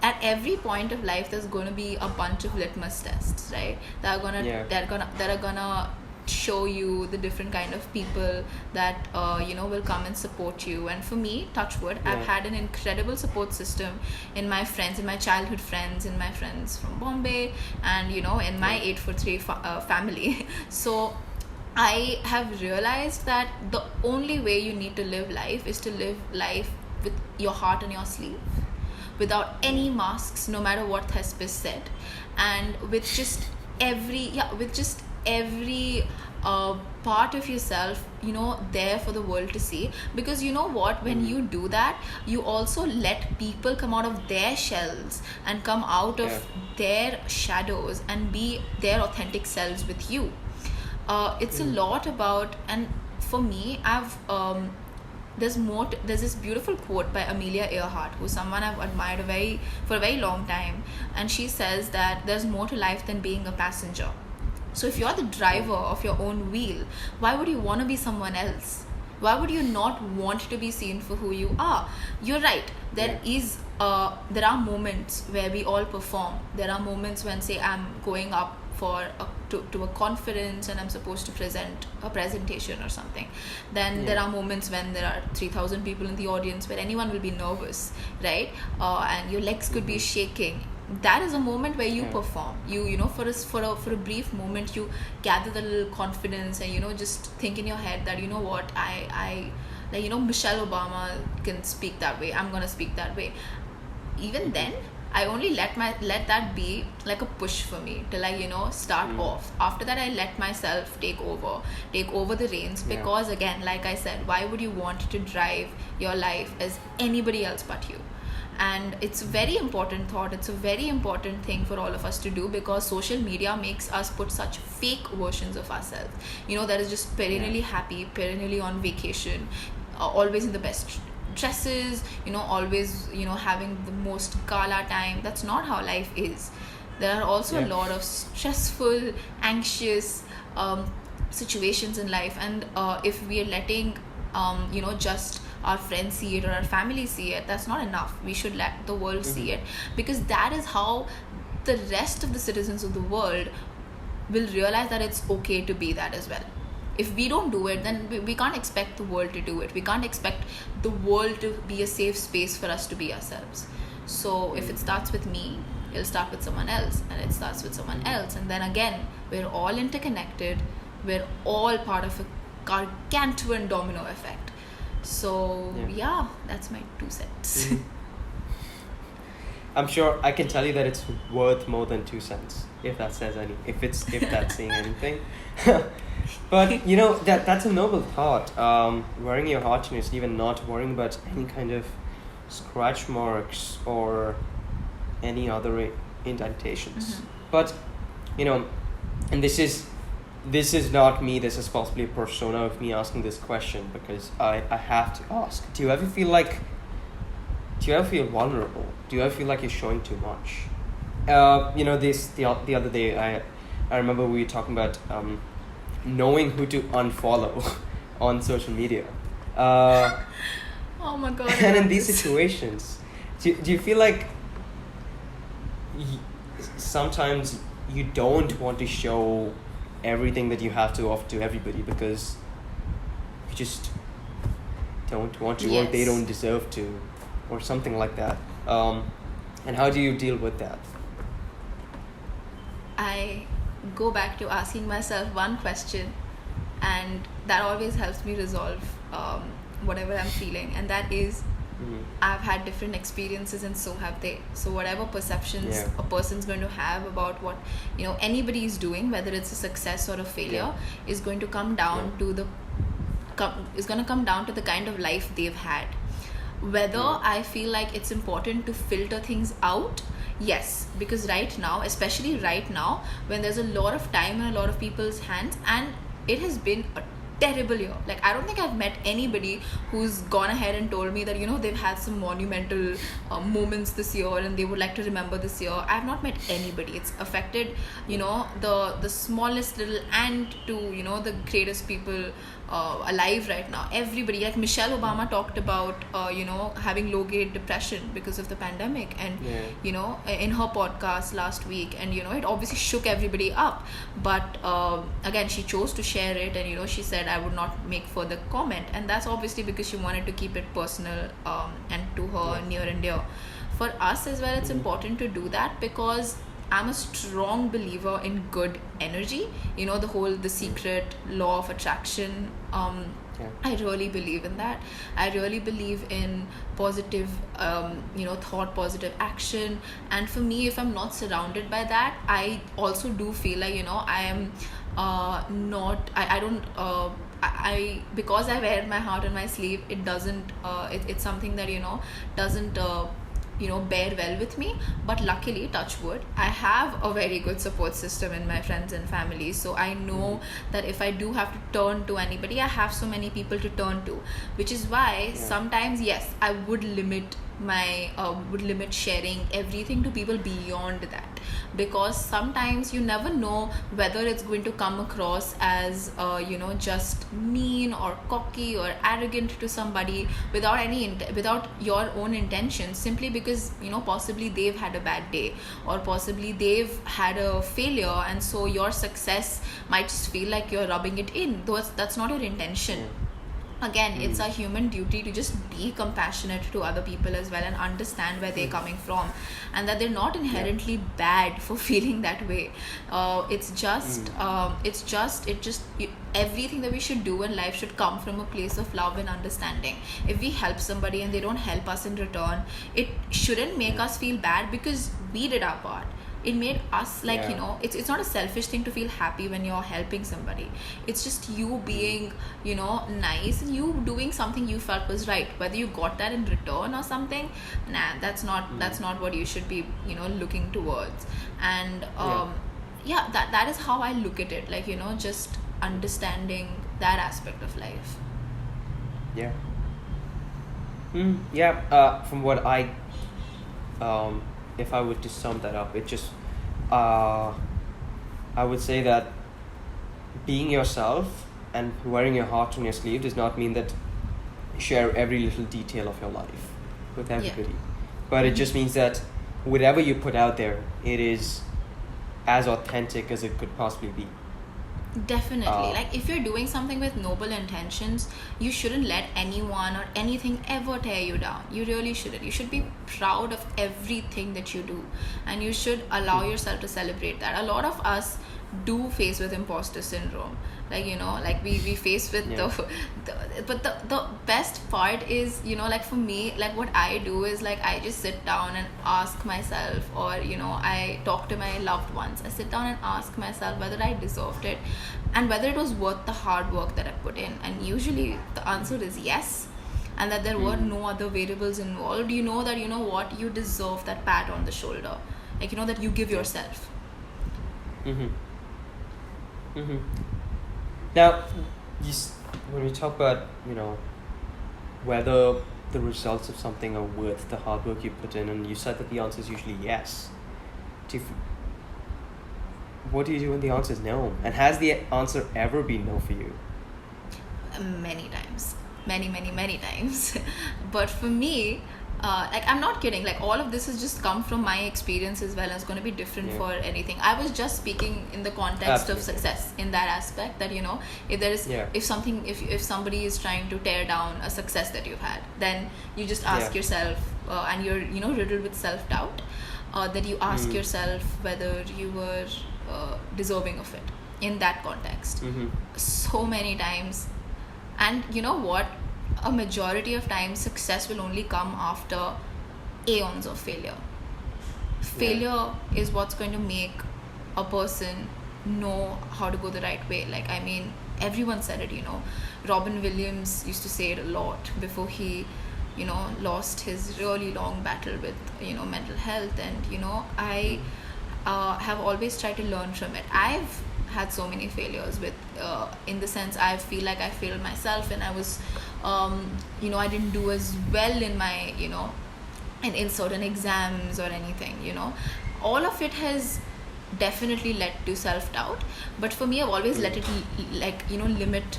at every point of life, there's going to be a bunch of litmus tests, right? That are gonna show you the different kind of people that will come and support you. And for me, touch wood, I've had an incredible support system in my friends, in my childhood friends, in my friends from Bombay, and in my 843 family. So I have realized that the only way you need to live life is to live life with your heart on your sleeve, without any masks, no matter what Thespis said, and with just every part of yourself, there for the world to see. Because you know what, when you do that, you also let people come out of their shells and come out of their shadows and be their authentic selves with you. It's a lot about, and for me, there's this beautiful quote by Amelia Earhart, who's someone I've admired for a very long time, and she says that there's more to life than being a passenger. So if you're the driver of your own wheel, why would you want to be someone else? Why would you not want to be seen for who you are? You're right. There are moments where we all perform. There are moments when, say, I'm going up to a conference and I'm supposed to present a presentation or something. Then there are moments when there are 3,000 people in the audience where anyone will be nervous, right? And your legs could be shaking. That is a moment where you perform. For a brief moment, you gather the little confidence and just think in your head that what, I Michelle Obama can speak that way. I'm gonna speak that way. Even then, I only let that be like a push for me till I start off. After that, I let myself take over the reins, because again, like I said, why would you want to drive your life as anybody else but you? And it's a very important thought. It's a very important thing for all of us to do, because social media makes us put such fake versions of ourselves, that is just perennially happy, perennially on vacation, always in the best dresses, always, having the most gala time. That's not how life is. There are also a lot of stressful, anxious situations in life, and if we are letting just our friends see it or our family see it, that's not enough. We should let the world see it, because that is how the rest of the citizens of the world will realize that it's okay to be that as well. If we don't do it, then we can't expect the world to do it. We can't expect the world to be a safe space for us to be ourselves. So if it starts with me, it'll start with someone else, and it starts with someone else, and then again, we're all interconnected. We're all part of a gargantuan domino effect. So yeah, that's my 2 cents. I'm sure I can tell you that it's worth more than 2 cents, if that says if that's saying anything. But that's a noble thought. Wearing your heart on your sleeve and not worrying about any kind of scratch marks or any other indentations. But and this is not me. This is possibly a persona of me asking this question, because I have to ask. Do you ever feel vulnerable? Do you ever feel like you're showing too much? The other day, I remember we were talking about knowing who to unfollow on social media. Oh my god! And in these situations, do you feel like sometimes you don't want to show everything that you have to offer to everybody, because you just don't want to, or they don't deserve to, or something like that? And how do you deal with that? I go back to asking myself one question, and that always helps me resolve whatever I'm feeling, and that is, I've had different experiences and so have they. So whatever perceptions a person's going to have about what anybody is doing, whether it's a success or a failure, is going to come down to the kind of life they've had. Whether I feel like it's important to filter things out, yes, because especially right now, when there's a lot of time in a lot of people's hands, and it has been a terrible year. Like, I don't think I've met anybody who's gone ahead and told me that they've had some monumental moments this year and they would like to remember this year. I've not met anybody. It's affected the smallest little ant to the greatest people alive right now. Everybody, like Michelle Obama talked about having low grade depression because of the pandemic, and in her podcast last week, and it obviously shook everybody up, but again, she chose to share it, and she said I would not make further comment, and that's obviously because she wanted to keep it personal and to her near and dear. For us as well, it's important to do that, because I'm a strong believer in good energy. The secret law of attraction. I really believe in that. I really believe in positive, thought, positive action. And for me, if I'm not surrounded by that, I also do feel like, I am not, I don't, I because I wear my heart on my sleeve, it doesn't, it's something that, doesn't, bear well with me. But luckily, touch wood, I have a very good support system in my friends and family. So I know that if I do have to turn to anybody, I have so many people to turn to, which is why sometimes, yes, I would limit sharing everything to people beyond that, because sometimes you never know whether it's going to come across as just mean or cocky or arrogant to somebody without your own intention, simply because possibly they've had a bad day, or possibly they've had a failure, and so your success might just feel like you're rubbing it in, though that's not your intention. Again, it's a human duty to just be compassionate to other people as well, and understand where they're coming from, and that they're not inherently bad for feeling that way. Everything that we should do in life should come from a place of love and understanding. If we help somebody and they don't help us in return, it shouldn't make us feel bad, because we did our part. It made us it's not a selfish thing to feel happy when you're helping somebody. It's just you being nice, and you doing something you felt was right. Whether you got that in return or something, that's not what you should be looking towards. And that is how I look at it, just understanding that aspect of life. Yeah. From what if I were to sum that up, it just, uh, I would say that being yourself and wearing your heart on your sleeve does not mean that you share every little detail of your life with everybody. But it just means that whatever you put out there, it is as authentic as it could possibly be. Definitely. Like, if you're doing something with noble intentions, you shouldn't let anyone or anything ever tear you down. You really shouldn't. You should be proud of everything that you do, and you should allow yourself to celebrate that. A lot of us do face with imposter syndrome. Like, like we face with the best part is, like, for me, like, what I do is, like, I just sit down and ask myself, or I talk to my loved ones. I sit down and ask myself whether I deserved it and whether it was worth the hard work that I put in, and usually the answer is yes, and that there were no other variables involved. That what, you deserve that pat on the shoulder, like, that you give yourself. Now, when we talk about, whether the results of something are worth the hard work you put in, and you said that the answer is usually yes. What do you do when the answer is no? And has the answer ever been no for you? Many times. Many times. But for me, like, I'm not kidding, like, all of this has just come from my experience as well, and it's going to be different for anything. I was just speaking in the context of success, in that aspect, that if there is if somebody is trying to tear down a success that you've had, then you just ask yourself, and you're riddled with self-doubt, that you ask yourself whether you were deserving of it in that context. So many times. And you know what, a majority of times success will only come after aeons of failure is what's going to make a person know how to go the right way. Like, I mean, everyone said it. Robin Williams used to say it a lot before he lost his really long battle with mental health. And I have always tried to learn from it. I've had so many failures with in the sense, I feel like I failed myself, and I was I didn't do as well in my in certain exams or anything. All of it has definitely led to self-doubt, but for me, I've always let it limit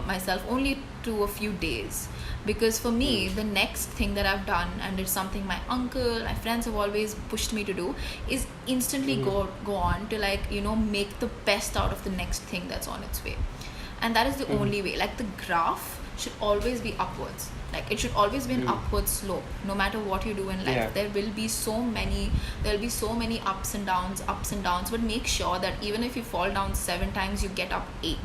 myself only to a few days, because for me, the next thing that I've done, and it's something my uncle, my friends have always pushed me to do, is instantly go on to, like, make the best out of the next thing that's on its way. And that is the only way. Like, the graph should always be upwards. Like, it should always be an upward slope, no matter what you do in life. There will be so many ups and downs, but make sure that even if you fall down 7 times, you get up 8.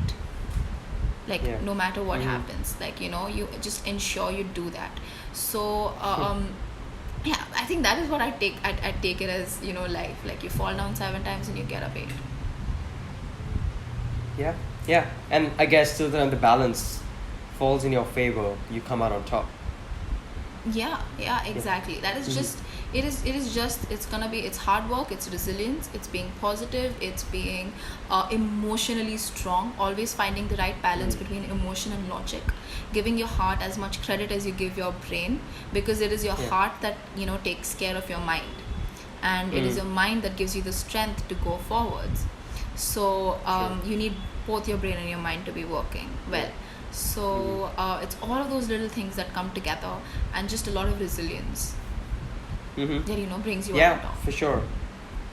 Like, no matter what happens, like, you just ensure you do that. So I think that is what I take it as, life. Like, you fall down 7 times and you get up 8. Yeah, and I guess till then the balance falls in your favor, you come out on top. Yeah, exactly. That is just, it's hard work, it's resilience, it's being positive, it's being emotionally strong, always finding the right balance between emotion and logic, giving your heart as much credit as you give your brain, because it is your heart that takes care of your mind, and it is your mind that gives you the strength to go forwards. So you need both your brain and your mind to be working well. So it's all of those little things that come together, and just a lot of resilience that brings you on top. Yeah, for sure,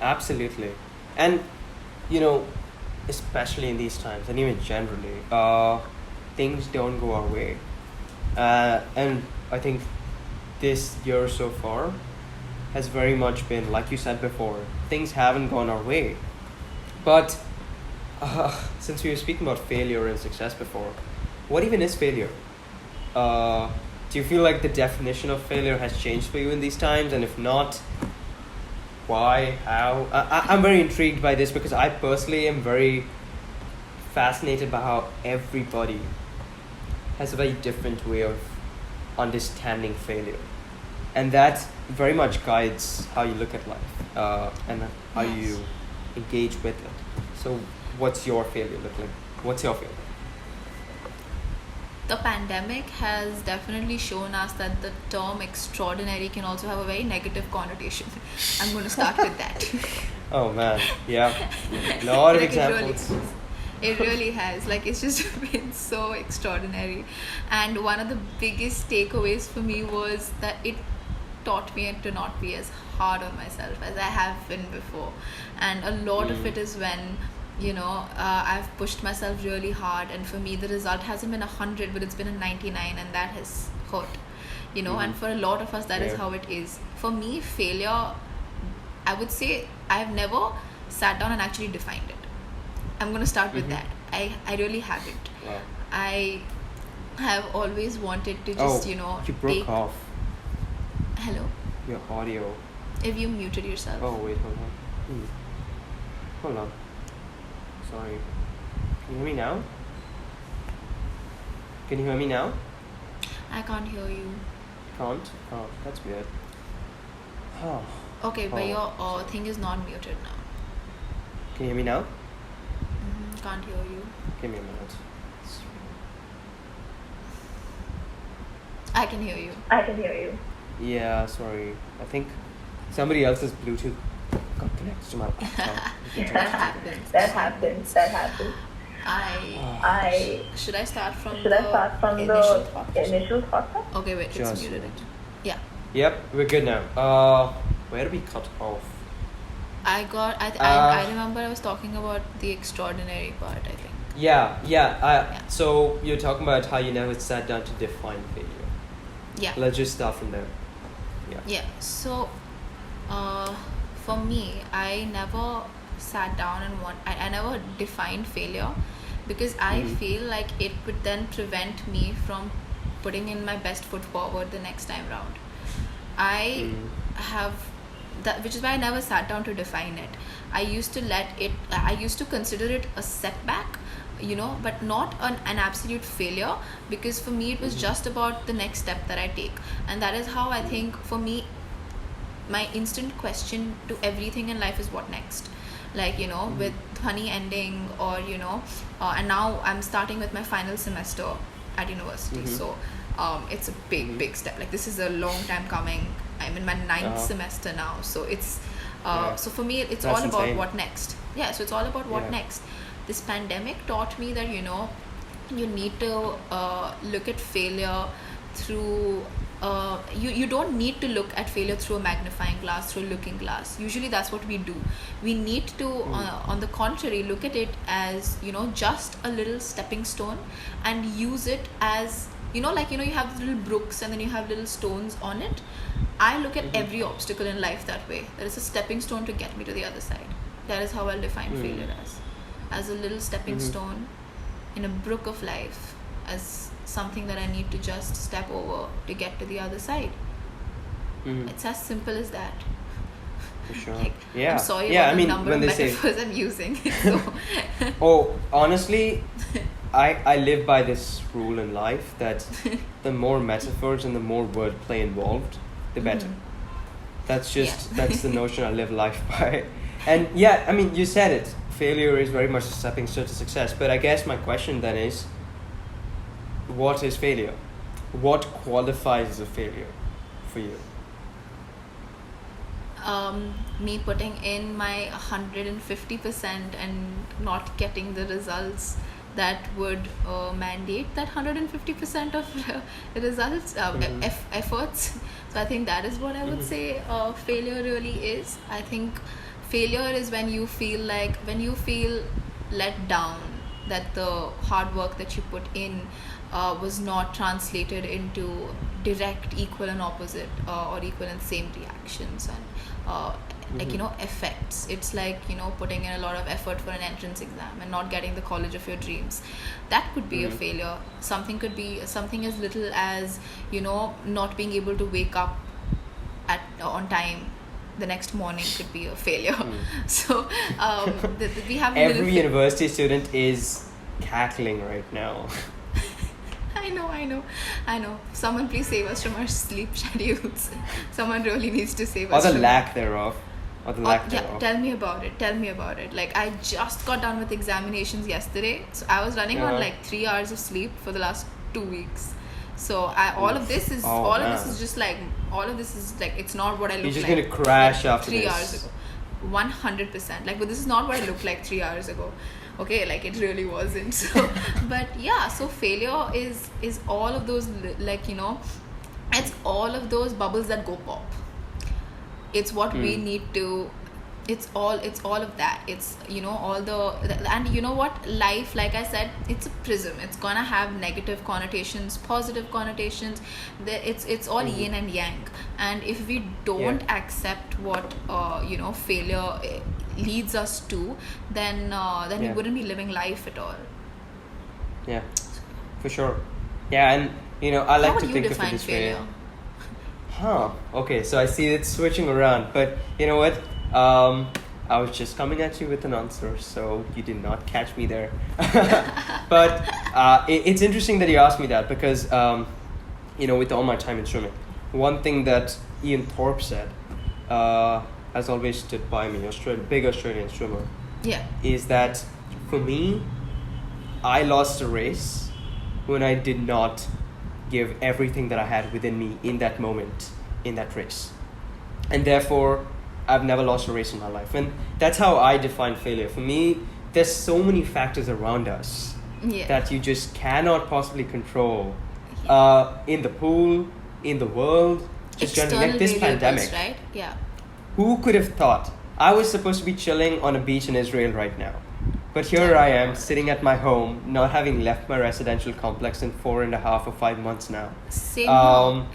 absolutely. And especially in these times, and even generally, things don't go our way, and I think this year so far has very much been, like you said before, things haven't gone our way. But since we were speaking about failure and success before, what even is failure? Do you feel like the definition of failure has changed for you in these times? And if not, why? How? I'm very intrigued by this, because I personally am very fascinated by how everybody has a very different way of understanding failure. And that very much guides how you look at life, and how you engage with it. So what's your failure look like? What's your failure? The pandemic has definitely shown us that the term extraordinary can also have a very negative connotation. I'm going to start with that. Oh man, yeah. Lot of Like, examples. it really has. Like, it's just been so extraordinary. And one of the biggest takeaways for me was that it taught me to not be as hard on myself as I have been before. And a lot of it is when, I've pushed myself really hard, and for me the result hasn't been 100, but it's been a 99, and that has hurt. And for a lot of us, that is Yeah. how it is. For me, failure, I would say I've never sat down and actually defined it. I'm going to start with that. I really haven't. Wow. I have always wanted to Oh, just, you broke take. off Hello? your audio. If you muted yourself. Oh wait, hold on. Hold on. Sorry. Can you hear me now? Can you hear me now? I can't hear you. Can't? Oh, that's weird. Oh. Okay, but Oh. your thing is not muted now. Can you hear me now? Can't hear you. Give me a minute. I can hear you. I can hear you. Yeah, sorry. I think somebody else's Bluetooth got connected to my laptop. That happens. Should I start from Should I start from initial the thought? initial thought? Okay, wait, Sure, it's muted sure. it. Yeah. Yep, we're good now. Where did we cut off? I remember I was talking about the extraordinary part, I think. Yeah. So you're talking about how you never sat down to define failure. Yeah. Let's just start from there. Yeah. So, for me, I never sat down and I never defined failure, because I feel like it would then prevent me from putting in my best foot forward the next time round. I have that, which is why I never sat down to define it. I used to consider it a setback, but not an absolute failure, because for me it was just about the next step that I take. And that is how I think, for me, my instant question to everything in life is what next. Like, with Dhani ending, or and now I'm starting with my final semester at university. So it's a big step. Like, this is a long time coming. I'm in my ninth semester now, so it's so for me it's That's all about insane. what next. Yeah, so it's all about what Yeah. next. This pandemic taught me that you need to look at failure through you don't need to look at failure through a magnifying glass, through a looking glass. Usually that's what we do. We need to on the contrary, look at it as just a little stepping stone, and use it as you have little brooks, and then you have little stones on it. I look at every obstacle in life that way. There is a stepping stone to get me to the other side. That is how I'll define failure as a little stepping stone in a brook of life, as something that I need to just step over to get to the other side. It's as simple as that. For sure. Like, Yeah. I'm sorry Yeah, about I mean, the number when of they say- metaphors I'm using. So, Oh, honestly, I live by this rule in life that the more metaphors and the more wordplay involved, the better. That's that's the notion I live life by. And yeah, I mean, you said it. Failure is very much a stepping stone to success. But I guess my question then is, what is failure? What qualifies as a failure for you? me putting in my 150% and not getting the results that would mandate that 150% of results, efforts. So I think that is what I would say failure really is. I think failure is when you feel let down, that the hard work that you put in was not translated into direct, equal and opposite or equal and same reactions and effects. It's like putting in a lot of effort for an entrance exam and not getting the college of your dreams. That could be a failure. Something could be something as little as not being able to wake up on time the next morning could be a failure. So we have Every university student is cackling right now. I know. Someone please save us from our sleep schedules. Someone really needs to save Or us the from lack thereof. yeah, tell me about it. Like, I just got done with examinations yesterday, so I was running on like 3 hours of sleep for the last 2 weeks. So all of this is just like it's not what I look You're just like gonna crash like after 3 this. hours ago. 100%. Like, but this is not what I looked like 3 hours ago. Okay, like it really wasn't. So, but yeah, so failure is all of those like, you know, it's all of those bubbles that go pop. It's what we need to. It's all of that. It's, you know, all and you know what, life, like I said, it's a prism. It's gonna have negative connotations, positive connotations. It's all yin and yang. And if we don't accept what you know, failure leads us to, then we wouldn't be living life at all. Yeah, for sure. Yeah, and you know, I like How to would you think of it define this failure? way. Huh. Okay, so I see it's switching around, but you know what? I was just coming at you with an answer, so you did not catch me there. But it's interesting that you asked me that because, you know, with all my time in swimming, one thing that Ian Thorpe said has always stood by me, big Australian swimmer, is that for me, I lost a race when I did not give everything that I had within me in that moment, in that race. And therefore, I've never lost a race in my life. And that's how I define failure. For me, there's so many factors around us that you just cannot possibly control. In the pool, in the world, just generally, like this pandemic. Right? Yeah. Who could have thought? I was supposed to be chilling on a beach in Israel right now. But here I am, sitting at my home, not having left my residential complex in 4.5 or 5 months now. Same.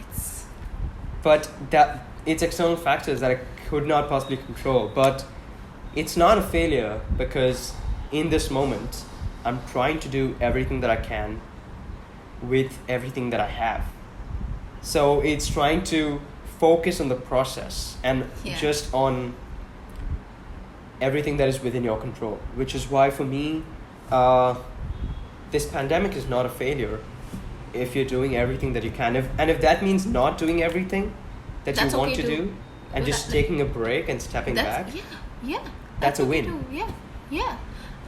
But that it's external factors that I could not possibly control. But it's not a failure because in this moment, I'm trying to do everything that I can with everything that I have. So it's trying to focus on the process and just on everything that is within your control, which is why for me, this pandemic is not a failure if you're doing everything that you can. If that means not doing everything that you want to do and just taking a break and stepping back, that's a win.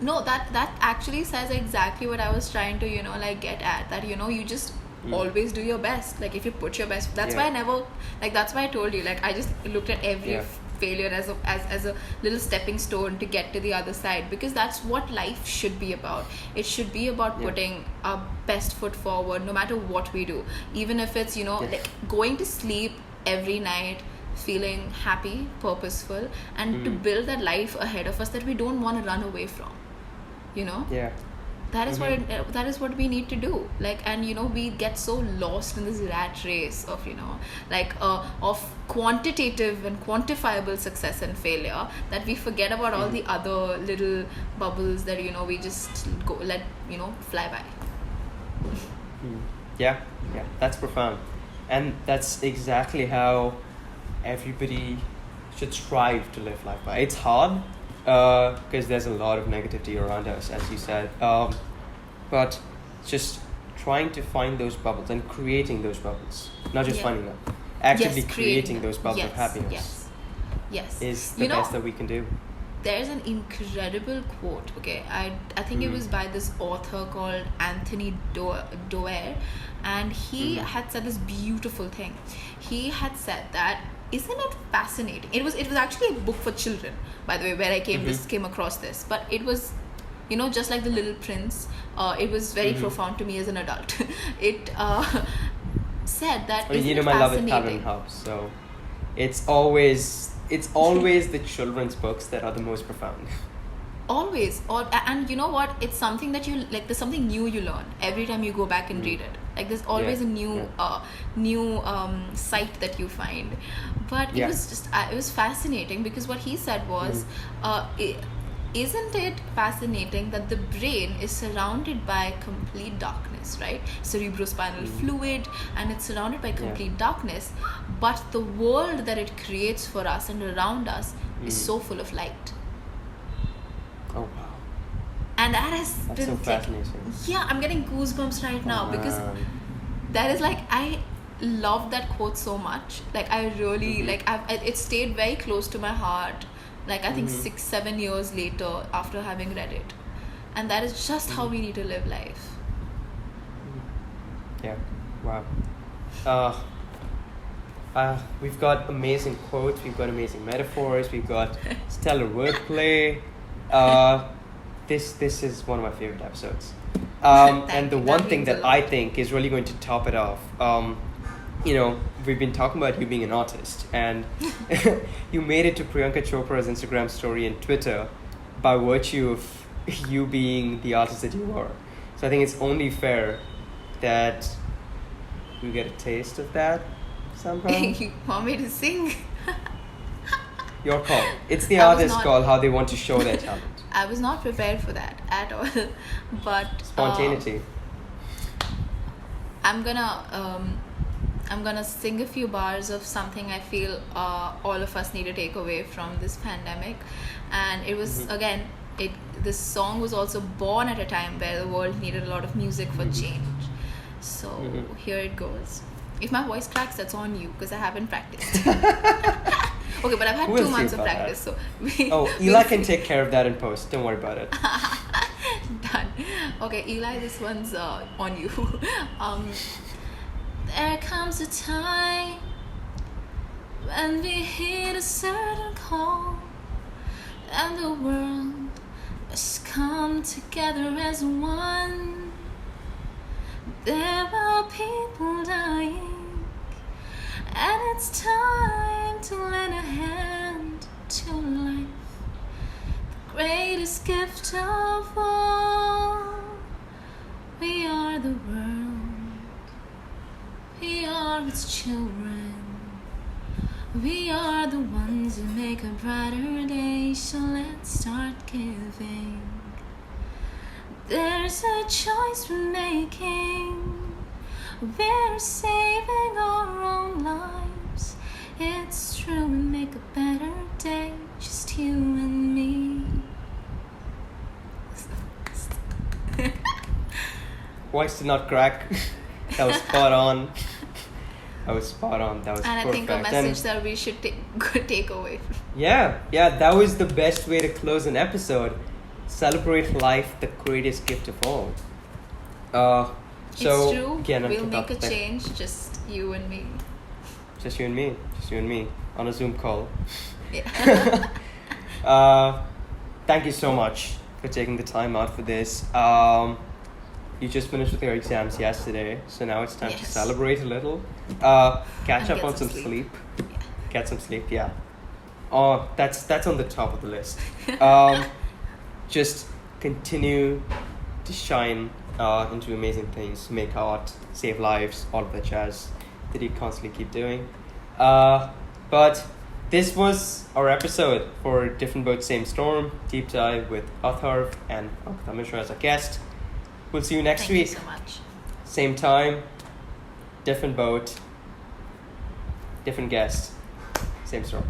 No, that actually says exactly what I was trying to, you know, like get at, that, you know, you just always do your best. Like if you put your best, that's why that's why I told you, like I just looked at every failure as a little stepping stone to get to the other side, because that's what life should be about. It should be about putting our best foot forward no matter what we do, even if it's, you know, like going to sleep every night feeling happy, purposeful, and to build that life ahead of us that we don't want to run away from, you know. That is that is what we need to do. Like, and you know, we get so lost in this rat race of, you know, like of quantitative and quantifiable success and failure, that we forget about all the other little bubbles that, you know, we just let, you know, fly by. That's profound, and that's exactly how everybody should strive to live life by. It's hard because there's a lot of negativity around us, as you said, but just trying to find those bubbles and creating those bubbles, not just finding them, actively creating those bubbles of happiness is the best that we can do. There's an incredible quote, okay, I think it was by this author called Anthony Doerr, and he had said this beautiful thing. He had said that, isn't it fascinating? It was actually a book for children, by the way, where I came across this, but it was, you know, just like The Little Prince, it was very profound to me as an adult. It said that, you know, my love is Calvin Hobbes, so it's always the children's books that are the most profound. And you know what, it's something that you like, there's something new you learn every time you go back and read it. Like there's always a new sight that you find. But it was just it was fascinating, because what he said was, isn't it fascinating that the brain is surrounded by complete darkness, right? Cerebrospinal fluid, and it's surrounded by complete darkness, but the world that it creates for us and around us is so full of light. Oh wow. And that has That's been so fascinating. Yeah, I'm getting goosebumps right now, because that is like, I love that quote so much. Like I really it stayed very close to my heart, like I think 6-7 years later after having read it. And that is just how we need to live life. Yeah. Wow. We've got amazing quotes, we've got amazing metaphors, we've got stellar wordplay. This is one of my favorite episodes. And the one thing that I think is really going to top it off, we've been talking about you being an artist, and you made it to Priyanka Chopra's Instagram story and Twitter by virtue of you being the artist that you are. So I think it's only fair that we get a taste of that somehow. You want me to sing? Your call. It's the I was artist's not- call how they want to show their talent. I was not prepared for that at all, but Spontaneity. I'm gonna sing a few bars of something I feel all of us need to take away from this pandemic, and it was again this song was also born at a time where the world needed a lot of music for change. So here it goes. If my voice cracks, that's on you because I haven't practiced. Okay, but I've had We'll 2 see months of about practice, so Eli can take care of that in post. Don't worry about it. Done. Okay, Eli, this one's on you. There comes a time when we hear a certain call, and the world must come together as one. There are people dying, and it's time to lend a hand to life, the greatest gift of all. We are the world, we are its children, we are the ones who make a brighter day, so let's start giving. There's a choice we're making, we're saving our own lives. It's true, we make a better day, just you and me. Voice did not crack. That was spot on. That was spot on. That was And I perfect. think a message And that we should take away. yeah, that was the best way to close an episode. Celebrate life, the greatest gift of all. So It's true. again, We'll Ankita, make a change, just you and me. Just you and me on a Zoom call. Yeah. Thank you so much for taking the time out for this. You just finished with your exams yesterday, so now it's time to Yes. celebrate a little. Catch And up get on some some sleep. sleep. Yeah. Get some sleep, yeah. Oh, that's on the top of the list. Just continue to shine into amazing things, make art, save lives, all of that jazz that you constantly keep doing. But this was our episode for Different Boat, Same Storm, deep dive with Atharv and Ankita Misra as a guest. We'll see you next Thank week. you so much. Same time, different boat, different guest, same storm.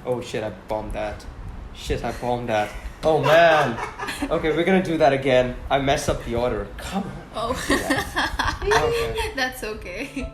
Oh shit, I bombed that. Oh man. Okay, we're gonna do that again. I messed up the order. Come on. Oh, Yeah. Okay. that's okay.